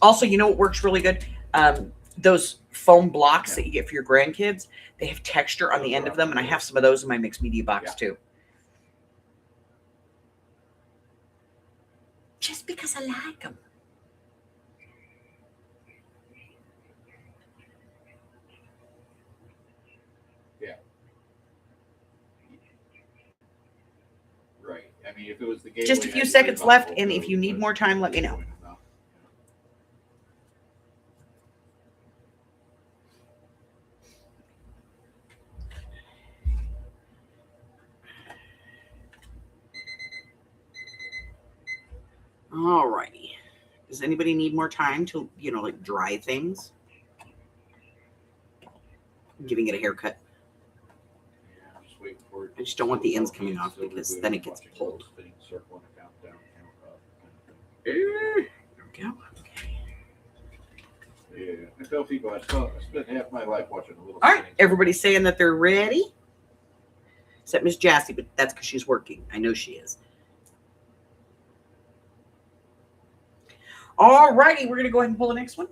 Also, you know what works really good? Those foam blocks that you get for your grandkids, they have texture on the end of them, and I have some of those in my mixed media box too. Just because I like them. Yeah. Right. I mean, if it was the gateway, Just a few I'd seconds worry about left, both and of if those, you need but more time, let me know. All righty. Does anybody need more time to, like dry things? I'm giving it a haircut. Yeah, I'm just waiting for it. I just don't want the ends coming off because then it gets pulled. There we go. Yeah, I tell people I spent half my life watching a little. All right, everybody's saying that they're ready. Except Miss Jassy, but that's because she's working. I know she is. All righty, we're going to go ahead and pull the next one.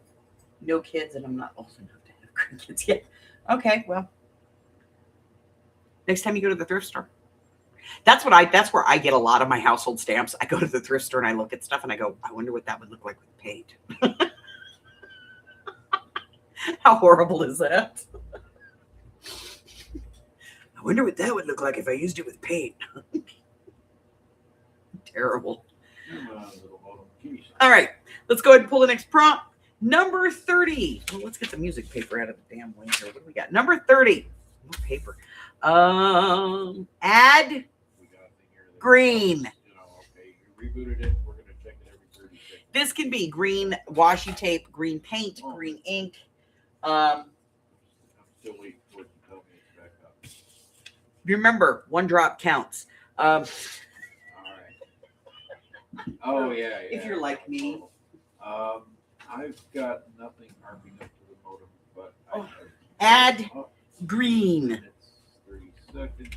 No kids, and I'm not old enough to have grandkids yet. Okay, well. Next time you go to the thrift store. That's where I get a lot of my household stamps. I go to the thrift store and I look at stuff and I go, I wonder what that would look like with paint. How horrible is that? I wonder what that would look like if I used it with paint. Terrible. All right, let's go ahead and pull the next prompt. Number 30. Well, let's get the music paper out of the damn way here. What do we got? Number 30. More paper. Add green. Rebooted it. We're going to check it every 30 seconds. This can be green washi tape, green paint, green ink. I'm still waiting for it to tell me it's back up. Remember, one drop counts. All right. Oh, yeah. If you're like me. I've got nothing harping up to the modem, but add green. Minutes, 30 seconds.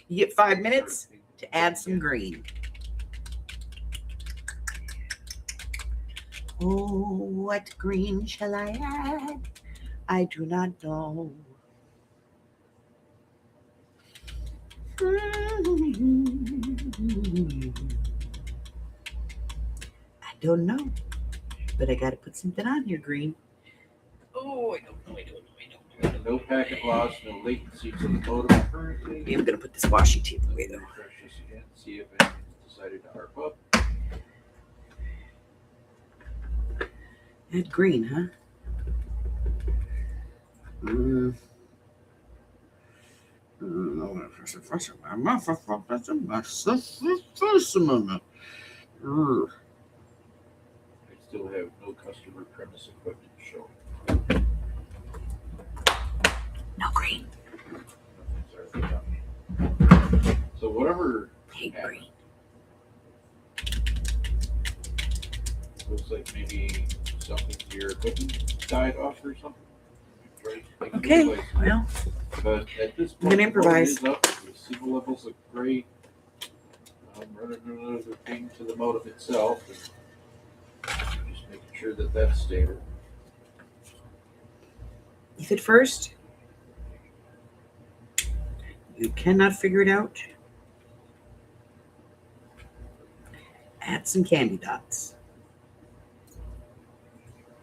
You get 5 minutes to add some green. Oh, what green shall I add? I do not know. I don't know, but I got to put something on here, Green. Oh, I don't know. No packet loss, no latency to the modem currently. I'm going to put this washi tape away, though. Refresh this again, see if anything's decided to harp up. Add green, huh? I still have no customer premise equipment shown. No green. So whatever Hey, green. looks like maybe something to your equipment died off or something. Okay, well, But at this I'm point, gonna improvise. the modem is up, the signal levels look great. I'm running another thing to the modem itself, and just making sure that that's stable. if at first you cannot figure it out, add some candy dots.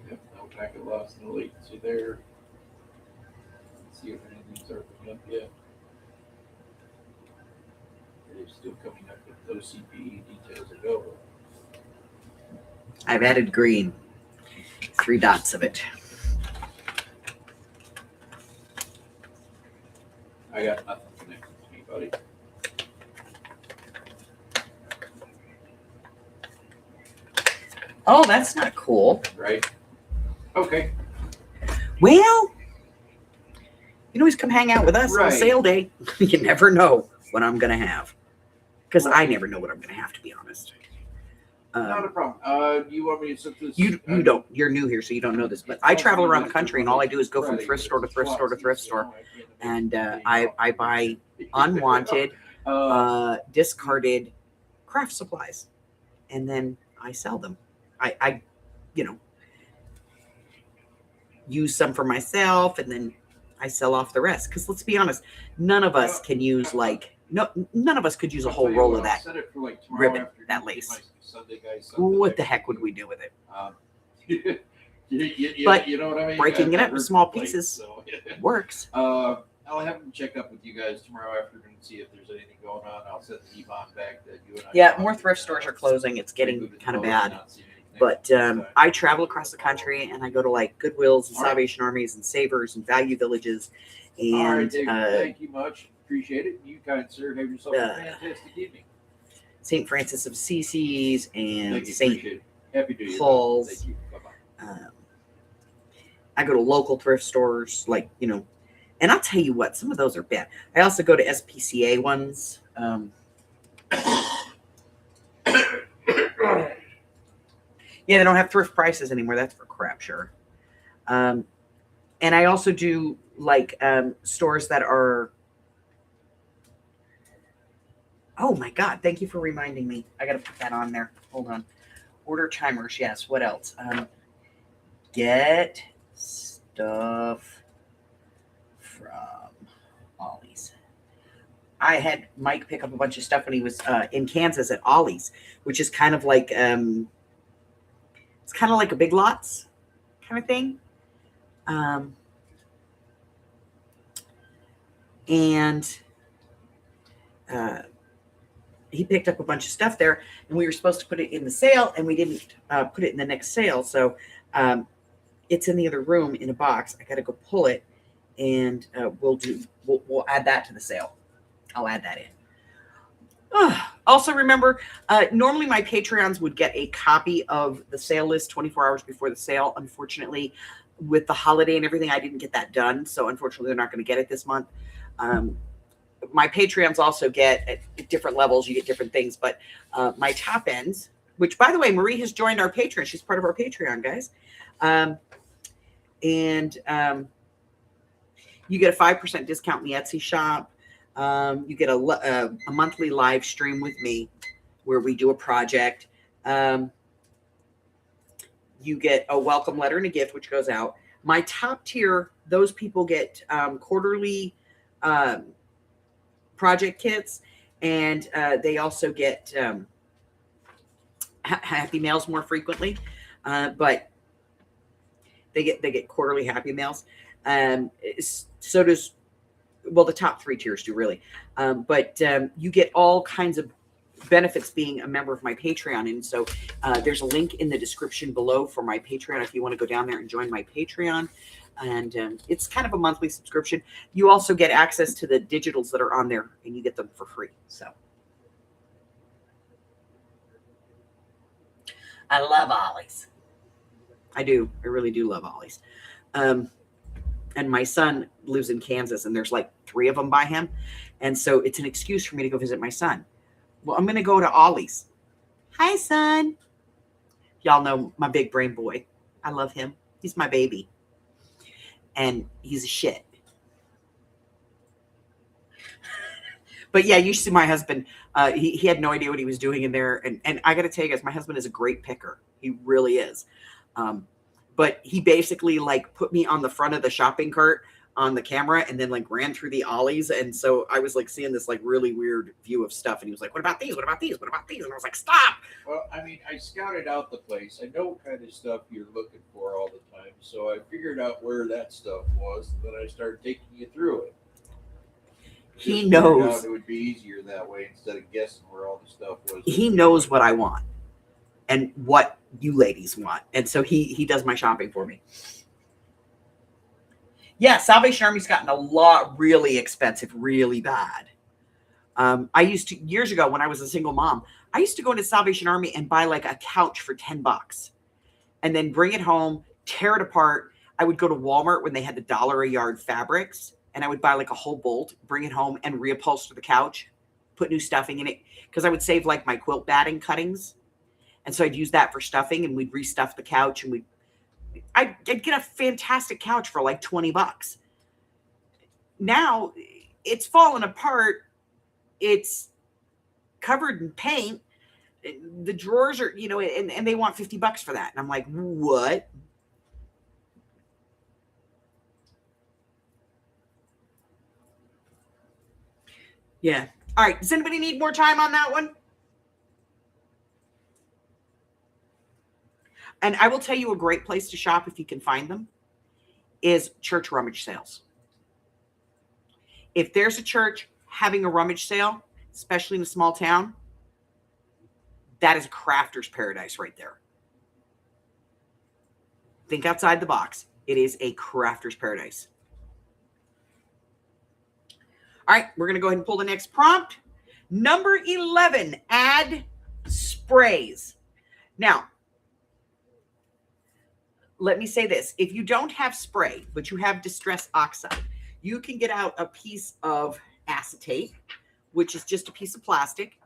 Yep, no packet loss, no latency there. Let's see if anything's opening up yet. They're still coming up with those CPE details available. I've added green. 3 dots of it. I got nothing connected to anybody. Oh, that's not cool. Right? Okay. Well, you can always come hang out with us on Right. sale day. You never know what I'm going to have. Because I Right. never know what I'm going to have, to be honest. Not a problem. You want me to set this? You don't. You're new here, so you don't know this. But I travel around the country, and all I do is go from thrift store to thrift store to thrift store. And I buy unwanted, discarded craft supplies. And then I sell them. I use some for myself, and then I sell off the rest. Because let's be honest, none of us can use none of us could use a whole roll of that ribbon, that lace. What the heck would we do with it? But you know what I mean? breaking it up in small Place, pieces so. works. I'll have them check up with you guys tomorrow afternoon and see if there's anything going on. I'll send the e-bond back that you and I. Yeah, more thrift stores are closing. It's getting kind of bad. But I travel across the country, and I go to like Goodwills and Salvation Armies and Savers and Value Villages. And all right, Dave, thank you much. Appreciate it. You kind sir, have yourself a fantastic evening. St. Francis of Assisi's and Thank you. St. Appreciate it. Happy to Paul's. Thank you. Bye-bye. I go to local thrift stores, like, and I'll tell you what, some of those are bad. I also go to SPCA ones. Yeah, they don't have thrift prices anymore. That's for crap, sure. And I also do like stores that are. Oh my God! Thank you for reminding me. I got to put that on there. Hold on. Order timers. Yes. What else? Get stuff from Ollie's. I had Mike pick up a bunch of stuff when he was in Kansas at Ollie's, which is kind of like it's kind of like a Big Lots kind of thing. And he picked up a bunch of stuff there, and we were supposed to put it in the sale, and we didn't put it in the next sale. So it's in the other room in a box. I got to go pull it, and we'll add that to the sale. I'll add that in. Also, remember, normally my Patreons would get a copy of the sale list 24 hours before the sale. Unfortunately, with the holiday and everything, I didn't get that done. So unfortunately, they're not going to get it this month. My Patreons also get at different levels. You get different things. But my top ends, which, by the way, Marie has joined our Patreon. She's part of our Patreon, guys. And you get a 5% discount in the Etsy shop. You get a monthly live stream with me where we do a project. You get a welcome letter and a gift, which goes out. My top tier, those people get quarterly project kits, and they also get happy mails more frequently, but they get quarterly happy mails. So does, well, the top 3 tiers do really, but you get all kinds of benefits being a member of my Patreon. And so there's a link in the description below for my Patreon if you want to go down there and join my Patreon. And it's kind of a monthly subscription. You also get access to the digitals that are on there, and you get them for free. So I love Ollie's. I do. I really do love Ollie's. And my son lives in Kansas, and there's like 3 of them by him. And so it's an excuse for me to go visit my son. Well, I'm going to go to Ollie's. Hi, son. Y'all know my big brain boy. I love him. He's my baby. And he's a shit. But yeah, you should see my husband. He had no idea what he was doing in there. And I got to tell you guys, my husband is a great picker. He really is. But he basically like put me on the front of the shopping cart on the camera and then like ran through the Ollie's. And so I was like seeing this like really weird view of stuff. And he was like, what about these? What about these? What about these? And I was like, stop. Well, I mean, I scouted out the place. I know what kind of stuff you're looking for all the time. So I figured out where that stuff was. And then I started taking you through it. He knows. It would be easier that way instead of guessing where all the stuff was. He knows what I want and what you ladies want. And so he does my shopping for me. Yeah, Salvation Army's gotten a lot really expensive, really bad. I used to, years ago when I was a single mom, I used to go into Salvation Army and buy like a couch for $10 and then bring it home, tear it apart. I would go to Walmart when they had the $1 a yard fabrics, and I would buy like a whole bolt, bring it home and reupholster the couch, put new stuffing in it, because I would save like my quilt batting cuttings. And so I'd use that for stuffing, and we'd restuff the couch, and I'd get a fantastic couch for like $20. Now it's fallen apart. It's covered in paint. The drawers are, and they want $50 for that. And I'm like, what? Yeah. All right. Does anybody need more time on that one? And I will tell you a great place to shop if you can find them is church rummage sales. If there's a church having a rummage sale, especially in a small town, that is a crafter's paradise right there. Think outside the box. It is a crafter's paradise. All right, we're going to go ahead and pull the next prompt. Number 11, add sprays. Now, let me say this. If you don't have spray, but you have distress oxide, you can get out a piece of acetate, which is just a piece of plastic.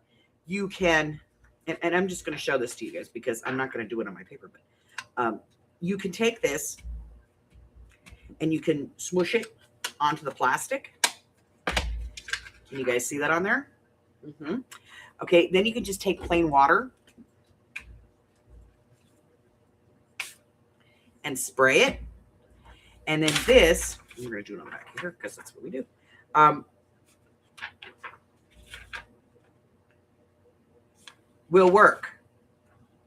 You can, and I'm just going to show this to you guys because I'm not going to do it on my paper, but you can take this and you can smoosh it onto the plastic. Can you guys see that on there? Mm-hmm. Okay, then you can just take plain water and spray it. And then this, we're going to do it on the back here because that's what we do. Will work.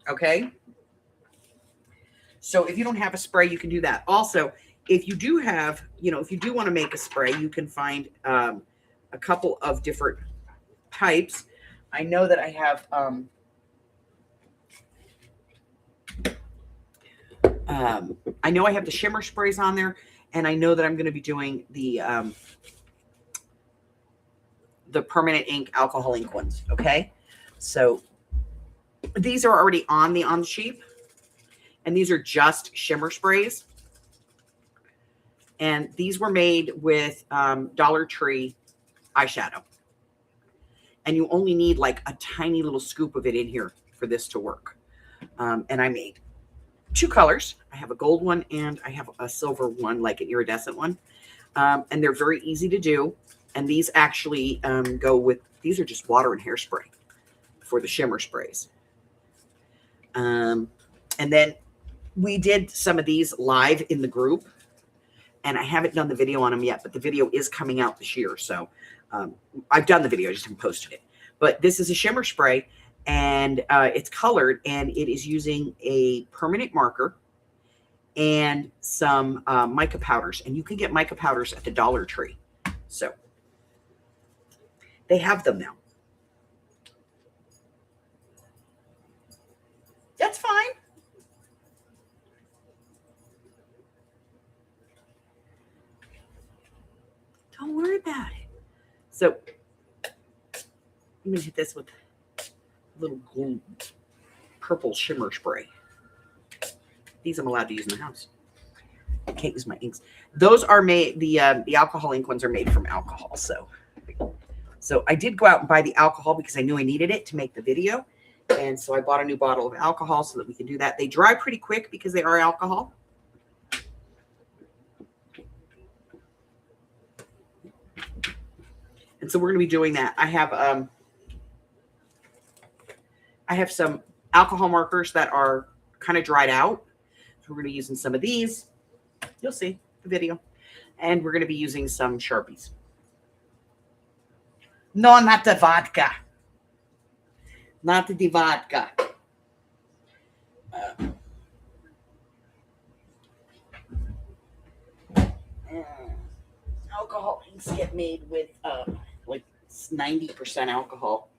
Okay. So if you don't have a spray, you can do that. Also, if you do have, if you do want to make a spray, you can find a couple of different types. I know that I have I have the shimmer sprays on there, and I know that I'm going to be doing the permanent ink alcohol ink ones. Okay, so these are already on the sheet, and these are just shimmer sprays, and these were made with Dollar Tree eyeshadow, and you only need like a tiny little scoop of it in here for this to work. And I made 2 colors. I have a gold one and I have a silver one, like an iridescent one. And they're very easy to do. And these actually go with, these are just water and hairspray for the shimmer sprays. And then we did some of these live in the group. and I haven't done the video on them yet, but the video is coming out this year. So I've done the video, I just haven't posted it. But this is a shimmer spray, and it's colored, and it is using a permanent marker and some mica powders. And you can get mica powders at the Dollar Tree. So they have them now. That's fine. Don't worry about it. So I'm gonna hit this with a little gold, purple shimmer spray. These I'm allowed to use in the house. I can't use my inks. Those are made, the alcohol ink ones are made from alcohol. So I did go out and buy the alcohol because I knew I needed it to make the video. And so I bought a new bottle of alcohol so that we can do that. They dry pretty quick because they are alcohol. And so we're going to be doing that. I have some alcohol markers that are kind of dried out. So we're going to be using some of these. You'll see the video. And we're going to be using some Sharpies. No, not the vodka. Not the vodka. Alcohol inks get made with like 90% alcohol,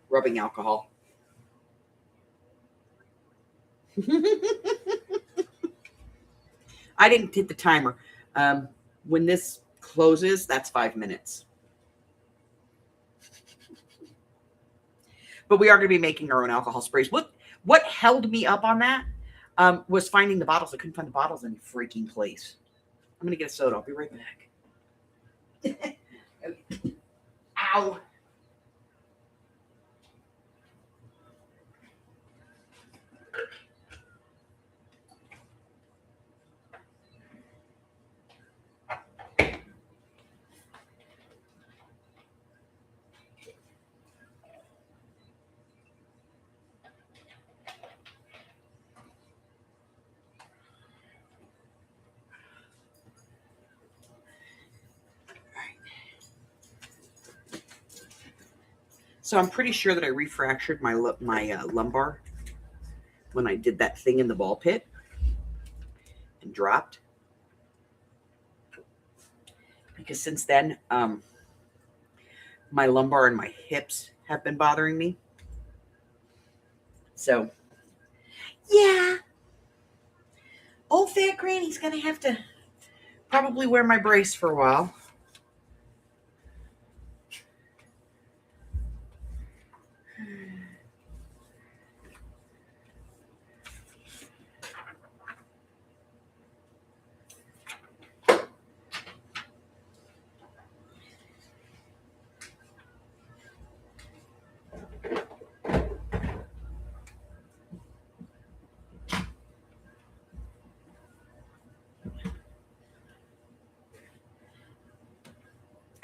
rubbing alcohol. I didn't hit the timer. When this closes, that's 5 minutes. But we are going to be making our own alcohol sprays. What held me up on that was finding the bottles. I couldn't find the bottles in any freaking place. I'm going to get a soda. I'll be right back. Ow. So I'm pretty sure that I refractured my lumbar when I did that thing in the ball pit and dropped. Because since then, my lumbar and my hips have been bothering me. So, yeah. Old fat granny's going to have to probably wear my brace for a while.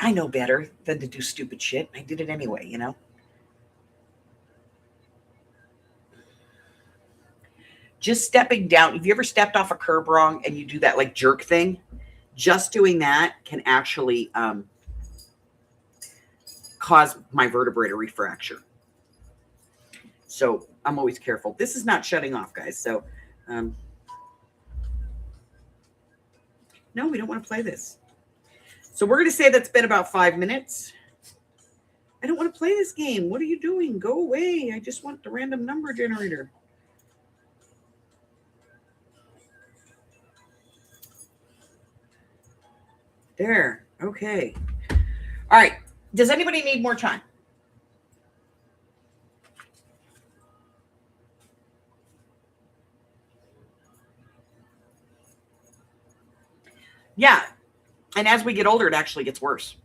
I know better than to do stupid shit. I did it anyway, you know? Just stepping down. Have you ever stepped off a curb wrong and you do that like jerk thing? Just doing that can actually cause my vertebrae to refracture. So I'm always careful. This is not shutting off, guys. So no, we don't want to play this. So we're going to say that's been about 5 minutes. I don't want to play this game. What are you doing? Go away. I just want the random number generator. There. Okay. All right. Does anybody need more time? Yeah. And as we get older, it actually gets worse.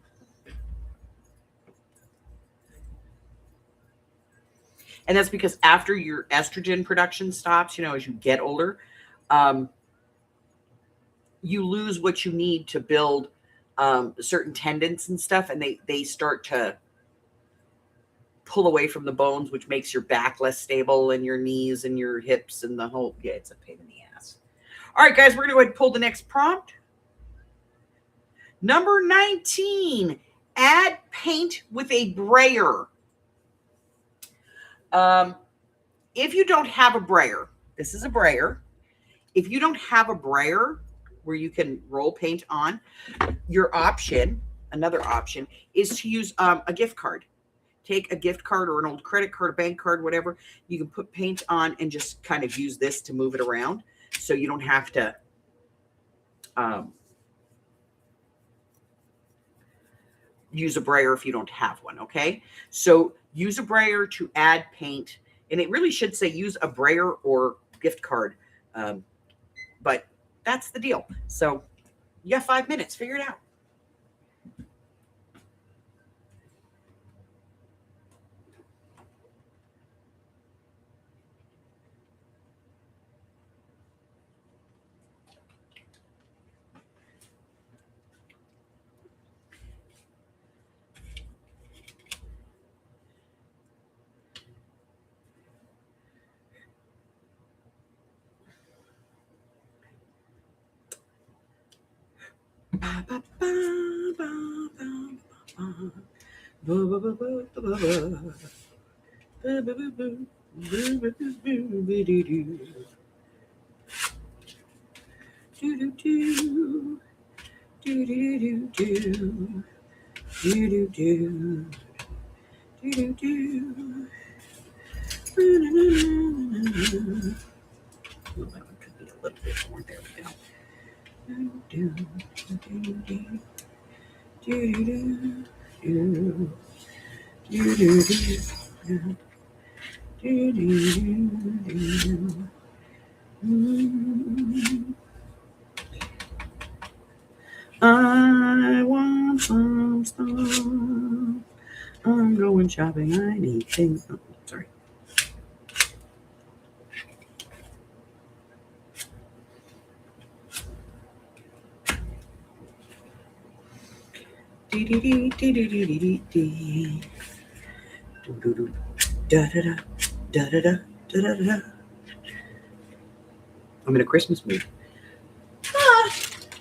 And that's because after your estrogen production stops, you know, as you get older, you lose what you need to build certain tendons and stuff. And they start to pull away from the bones, which makes your back less stable and your knees and your hips and the whole, yeah, it's a pain in the ass. All right, guys, we're going to go ahead and pull the next prompt. Number 19, add paint with a brayer. If you don't have a brayer, this is a brayer. If you don't have a brayer where you can roll paint on, another option, is to use a gift card. Take a gift card or an old credit card, a bank card, whatever. You can put paint on and just kind of use this to move it around, so you don't have to use a brayer if you don't have one, okay? So use a brayer to add paint, and it really should say use a brayer or gift card, but that's the deal. So you got 5 minutes, figure it out. I want some stuff. I'm going shopping. I need things. Oh, sorry. I'm in a Christmas mood.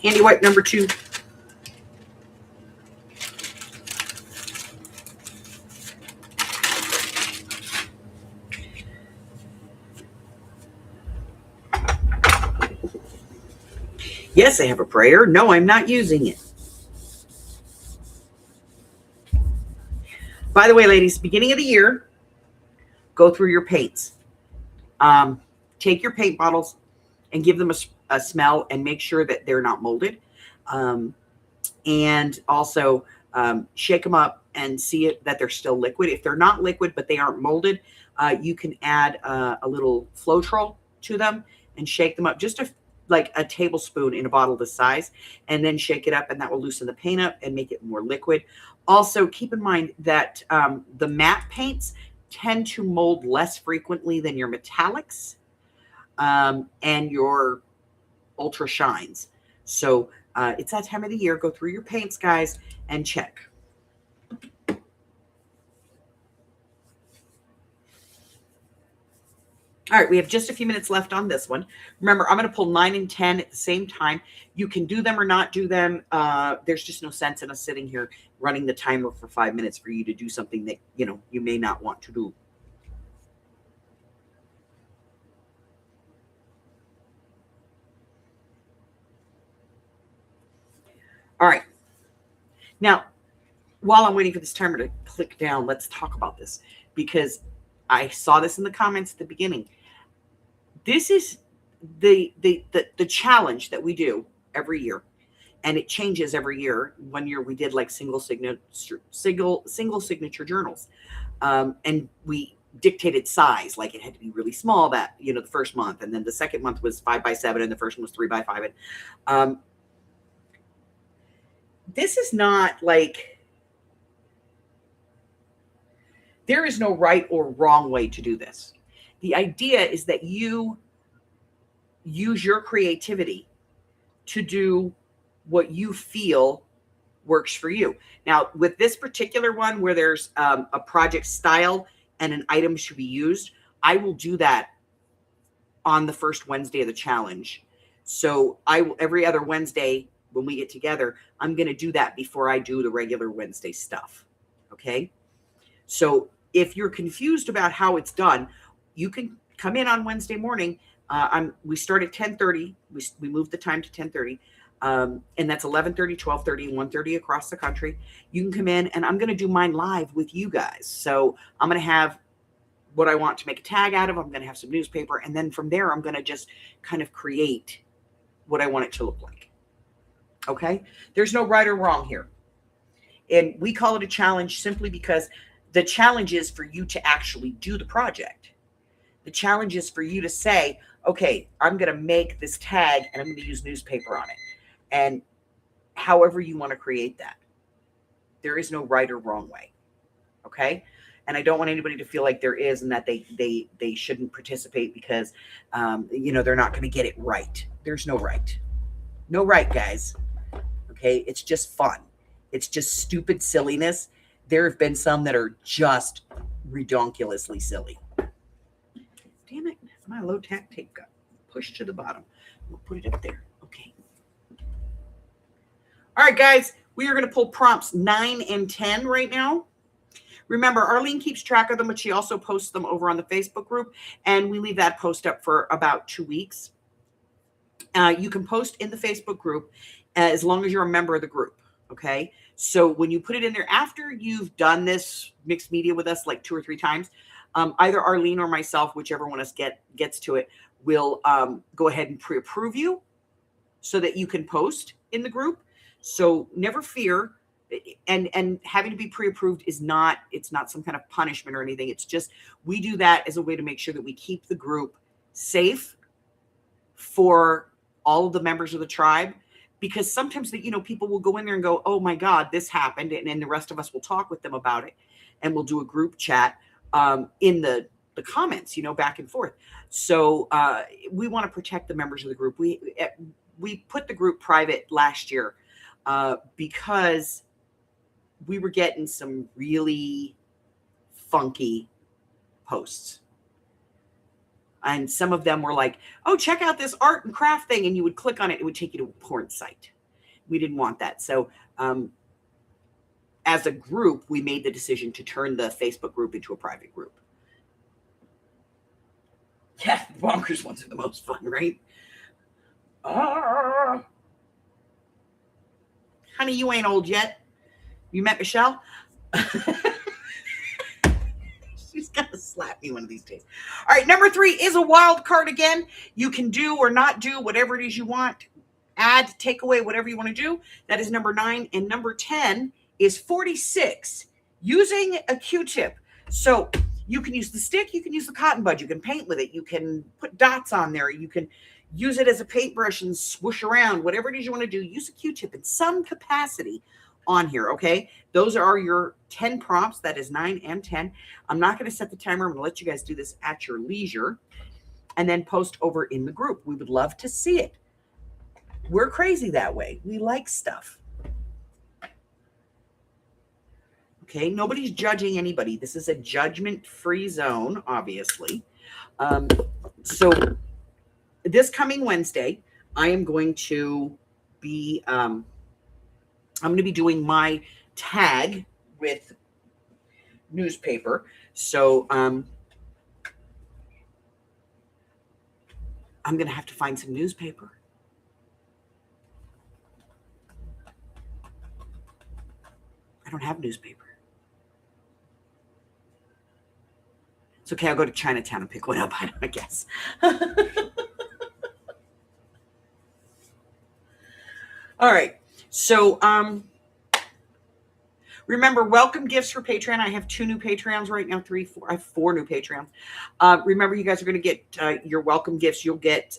Handy wipe number 2. Yes, I have a brayer. No, I'm not using it. By the way, ladies, beginning of the year, go through your paints. Take your paint bottles and give them a smell and make sure that they're not molded. And also shake them up and see that they're still liquid. If they're not liquid, but they aren't molded, you can add a little Floetrol to them and shake them up, just like a tablespoon in a bottle this size, and then shake it up, and that will loosen the paint up and make it more liquid. Also, keep in mind that the matte paints tend to mold less frequently than your metallics and your ultra shines. So it's that time of the year. Go through your paints, guys, and check. All right, we have just a few minutes left on this one. Remember, I'm going to pull 9 and 10 at the same time. You can do them or not do them. There's just no sense in us sitting here running the timer for 5 minutes for you to do something that, you may not want to do. All right. Now, while I'm waiting for this timer to click down, let's talk about this, because I saw this in the comments at the beginning. This is the challenge that we do every year, and it changes every year. One year we did like single signature journals, and we dictated size, like it had to be really small that the first month, and then the second month was 5x7, and the first one was 3x5. And this is not like, there is no right or wrong way to do this. The idea is that you use your creativity to do what you feel works for you. Now, with this particular one where there's a project style and an item should be used, I will do that on the first Wednesday of the challenge. So every other Wednesday when we get together, I'm going to do that before I do the regular Wednesday stuff. Okay. So if you're confused about how it's done, you can come in on Wednesday morning. We start at 10:30. We moved the time to 10:30. And that's 11:30, 12:30, 1:30 across the country. You can come in and I'm going to do mine live with you guys. So I'm going to have what I want to make a tag out of. I'm going to have some newspaper. And then from there, I'm going to just kind of create what I want it to look like. Okay. There's no right or wrong here. And we call it a challenge simply because the challenge is for you to actually do the project. The challenge is for you to say, okay, I'm going to make this tag and I'm going to use newspaper on it. And however you want to create that. There is no right or wrong way. Okay. And I don't want anybody to feel like there is and that they shouldn't participate because, they're not going to get it right. There's no right. No right, guys. Okay. It's just fun. It's just stupid silliness. There have been some that are just redonkulously silly. Damn it. My low tack tape got pushed to the bottom. We'll put it up there. Okay. All right, guys. We are going to pull prompts 9 and 10 right now. Remember, Arlene keeps track of them, but she also posts them over on the Facebook group. And we leave that post up for about 2 weeks. You can post in the Facebook group as long as you're a member of the group. Okay. So when you put it in there after you've done this mixed media with us like 2 or 3 times, either Arlene or myself, whichever one of us gets to it, will go ahead and pre-approve you so that you can post in the group. So never fear. And having to be pre-approved it's not some kind of punishment or anything. It's just, we do that as a way to make sure that we keep the group safe for all of the members of the tribe. Because sometimes people will go in there and go, oh my God, this happened. And then the rest of us will talk with them about it. And we'll do a group chat in the comments, back and forth. So we want to protect the members of the group. We put the group private last year because we were getting some really funky posts. And some of them were like, oh, check out this art and craft thing. And you would click on it. It would take you to a porn site. We didn't want that. So as a group, we made the decision to turn the Facebook group into a private group. Yeah, the bonkers ones are the most fun, right? Honey, you ain't old yet. You met Michelle? She's going to slap me one of these days. All right, number 3 is a wild card again. You can do or not do whatever it is you want. Add, take away, whatever you want to do. That is number 9. And number 10 is 46, using a Q-tip. So you can use the stick. You can use the cotton bud. You can paint with it. You can put dots on there. You can use it as a paintbrush and swoosh around. Whatever it is you want to do, use a Q-tip in some capacity on here. Okay. Those are your 10 prompts. That is 9 and 10. I'm not going to set the timer. I'm going to let you guys do this at your leisure and then post over in the group. We would love to see it. We're crazy that way. We like stuff. Okay. Nobody's judging anybody. This is a judgment-free zone, obviously. So this coming Wednesday, I am going to be, doing my tag with newspaper. So I'm going to have to find some newspaper. I don't have newspaper. It's okay. I'll go to Chinatown and pick one up, I guess. All right. So, remember, welcome gifts for Patreon. I have 2 new Patreons right now, 3, 4. I have 4 new Patreons. Remember, you guys are going to get your welcome gifts. You'll get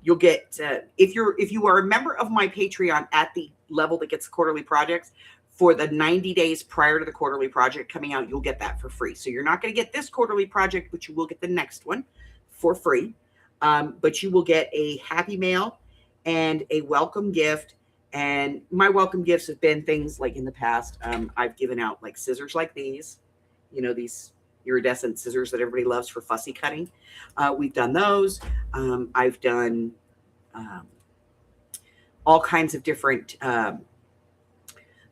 if you are a member of my Patreon at the level that gets quarterly projects for the 90 days prior to the quarterly project coming out, you'll get that for free. So you're not going to get this quarterly project, but you will get the next one for free. But you will get a happy mail and a welcome gift. And my welcome gifts have been things like in the past. I've given out like scissors like these, these iridescent scissors that everybody loves for fussy cutting. We've done those. I've done all kinds of different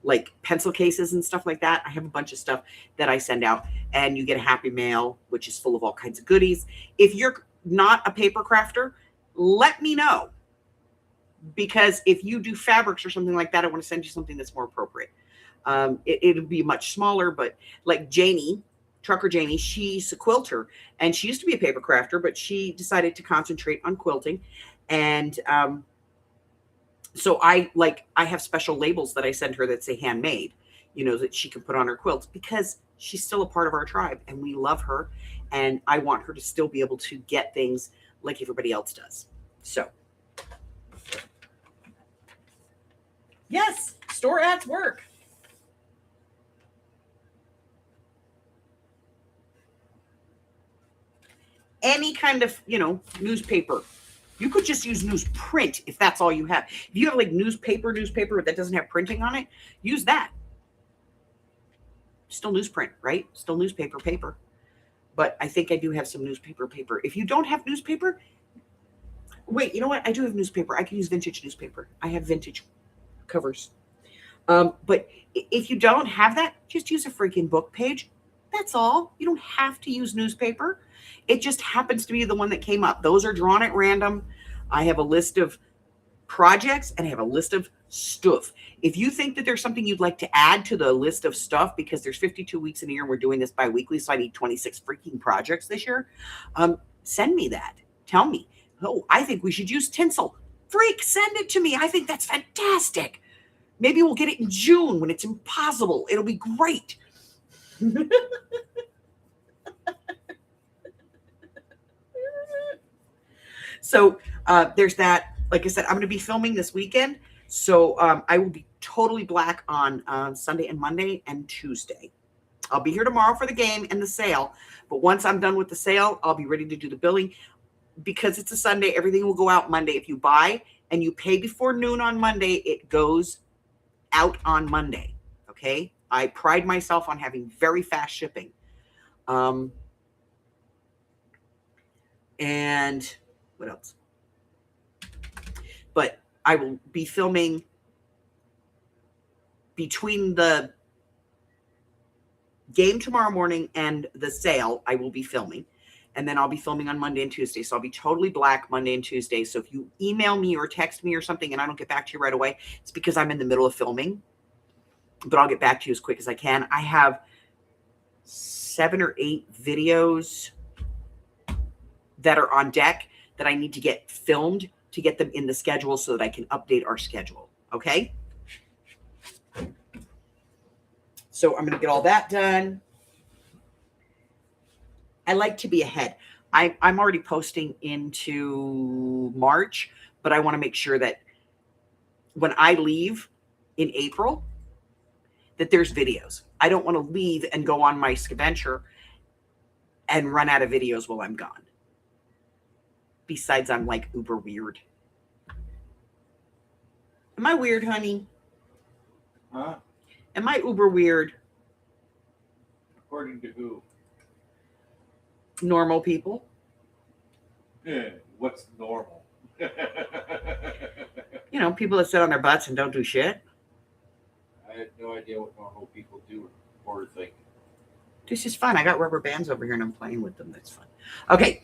like pencil cases and stuff like that. I have a bunch of stuff that I send out, and you get a happy mail, which is full of all kinds of goodies. If you're not a paper crafter, let me know, because if you do fabrics or something like that, I want to send you something that's more appropriate. It'll be much smaller, but like Janie, Trucker Janie, she's a quilter, and she used to be a paper crafter, but she decided to concentrate on quilting. And so I have special labels that I send her that say handmade, that she can put on her quilts, because she's still a part of our tribe and we love her. And I want her to still be able to get things like everybody else does. So yes, store ads work. Any kind of, newspaper. You could just use newsprint if that's all you have. If you have like newspaper that doesn't have printing on it, use that. Still newsprint, right? Still newspaper paper. But I think I do have some newspaper paper. If you don't have newspaper, wait, you know what? I do have newspaper. I can use vintage newspaper. I have vintage covers. But if you don't have that, just use a freaking book page. That's all. You don't have to use newspaper. It just happens to be the one that came up. Those are drawn at random. I have a list of projects and I have a list of stuff. If you think that there's something you'd like to add to the list of stuff, because there's 52 weeks in a year and we're doing this bi-weekly, so I need 26 freaking projects this year, send me that. Tell me, oh, I think we should use tinsel. Freak, send it to me. I think that's fantastic. Maybe we'll get it in June when it's impossible. It'll be great. So there's that. Like I said, I'm going to be filming this weekend. So I will be totally black on Sunday and Monday and Tuesday. I'll be here tomorrow for the game and the sale. But once I'm done with the sale, I'll be ready to do the billing. Because it's a Sunday, everything will go out Monday. If you buy and you pay before noon on Monday, it goes out on Monday. Okay? I pride myself on having very fast shipping. And what else? But I will be filming between the game tomorrow morning and the sale. I will be filming. And then I'll be filming on Monday and Tuesday. So I'll be totally black Monday and Tuesday. So if you email me or text me or something and I don't get back to you right away, it's because I'm in the middle of filming. But I'll get back to you as quick as I can. I have 7 or 8 videos that are on deck that I need to get filmed to get them in the schedule so that I can update our schedule. Okay? So I'm going to get all that done. I like to be ahead. I'm already posting into March, but I want to make sure that when I leave in April, that there's videos. I don't want to leave and go on my scaventure and run out of videos while I'm gone. Besides, I'm like uber weird. Am I weird, honey? Huh? Am I uber weird? According to who? Normal people. Yeah, what's normal? People that sit on their butts and don't do shit. I have no idea what normal people do or think. This is fun. I got rubber bands over here and I'm playing with them. That's fun. Okay.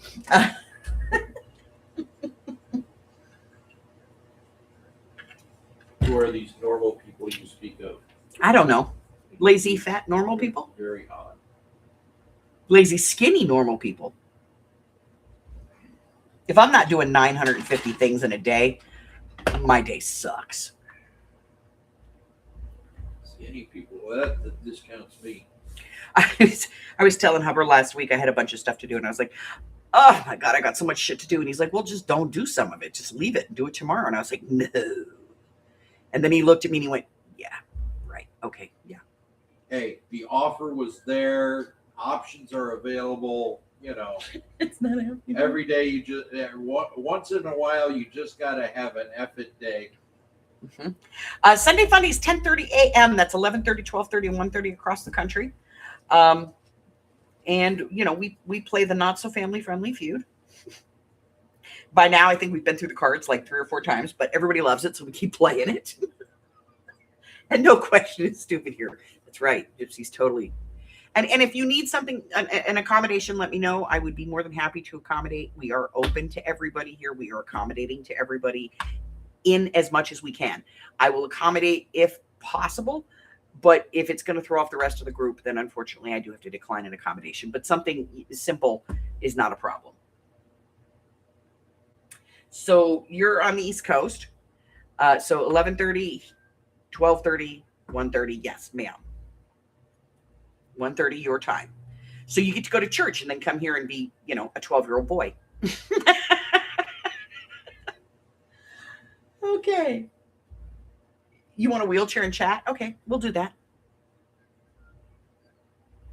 Who are these normal people you speak of? I don't know. Lazy, fat, normal people? Very odd. Lazy, skinny, normal people. If I'm not doing 950 things in a day, my day sucks. Skinny people. Well, that discounts me. I was telling Hubbard last week I had a bunch of stuff to do, and I was like, oh my God, I got so much shit to do. And he's like, well, just don't do some of it. Just leave it and do it tomorrow. And I was like, no. And then he looked at me and he went, yeah, right. Okay, yeah. Hey, the offer was there. Options are available. It's not happening. Every day you just, once in a while, you just got to have an effort day. Mm-hmm. Sunday Funday is 10:30 a.m. That's 11:30, 12:30, and 1:30 across the country. And we play the not so family friendly feud. By now, I think we've been through the cards like 3 or 4 times, but everybody loves it, so we keep playing it. And no question is stupid here. That's right. Gypsy's totally. And if you need something, an accommodation, let me know. I would be more than happy to accommodate. We are open to everybody here. We are accommodating to everybody in as much as we can. I will accommodate if possible, but if it's going to throw off the rest of the group, then unfortunately I do have to decline an accommodation. But something simple is not a problem. So you're on the East Coast. So 11:30, 12:30, 1:30. Yes, ma'am. 1:30 your time. So you get to go to church and then come here and be, a 12-year-old boy. Okay. You want a wheelchair and chat? Okay, we'll do that.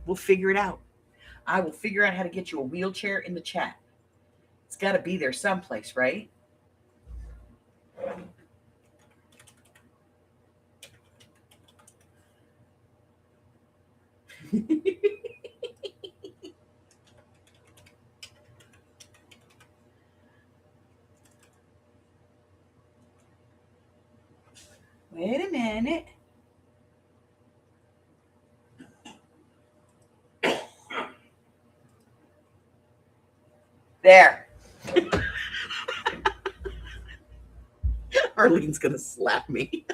We'll figure it out. I will figure out how to get you a wheelchair in the chat. It's got to be there someplace, right? Wait a minute. There. Arlene's going to slap me.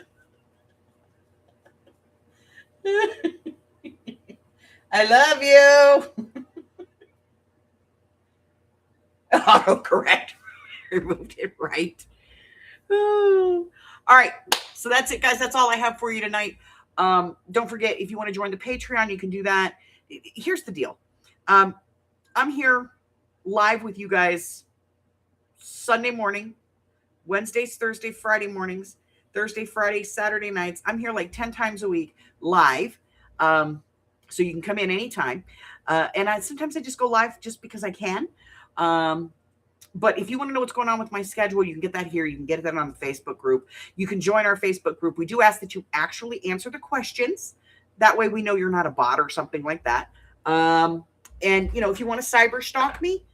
I love you. Autocorrect. Removed it right. Oh. All right. So that's it, guys. That's all I have for you tonight. Don't forget, if you want to join the Patreon, you can do that. Here's the deal. I'm here live with you guys Sunday morning, Wednesdays, Thursday, Friday mornings, Thursday, Friday, Saturday nights. I'm here like 10 times a week live. So you can come in anytime. And sometimes I just go live just because I can. But if you want to know what's going on with my schedule, you can get that here. You can get that on the Facebook group. You can join our Facebook group. We do ask that you actually answer the questions. That way we know you're not a bot or something like that. And, if you want to cyber stalk me,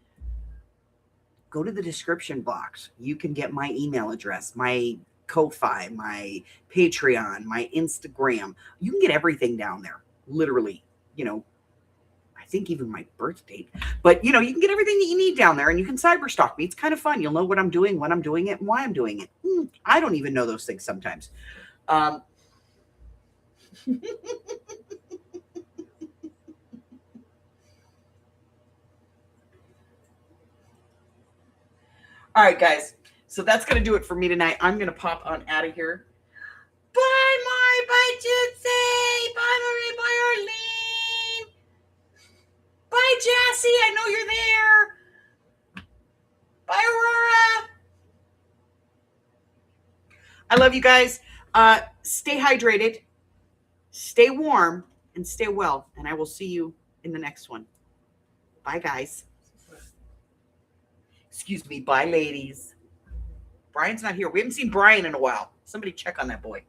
go to the description box. You can get my email address, my Ko-Fi, my Patreon, my Instagram. You can get everything down there, literally, I think even my birth date. But, you can get everything that you need down there, and you can cyber stalk me. It's kind of fun. You'll know what I'm doing, when I'm doing it, and why I'm doing it. I don't even know those things sometimes. All right, guys. So that's going to do it for me tonight. I'm going to pop on out of here. Bye, Mari. Bye, Jutsi. Bye, Marie. Bye, Arlene. Bye, Jassy. I know you're there. Bye, Aurora. I love you guys. Stay hydrated, stay warm, and stay well. And I will see you in the next one. Bye, guys. Excuse me. Bye, ladies. Brian's not here. We haven't seen Brian in a while. Somebody check on that boy.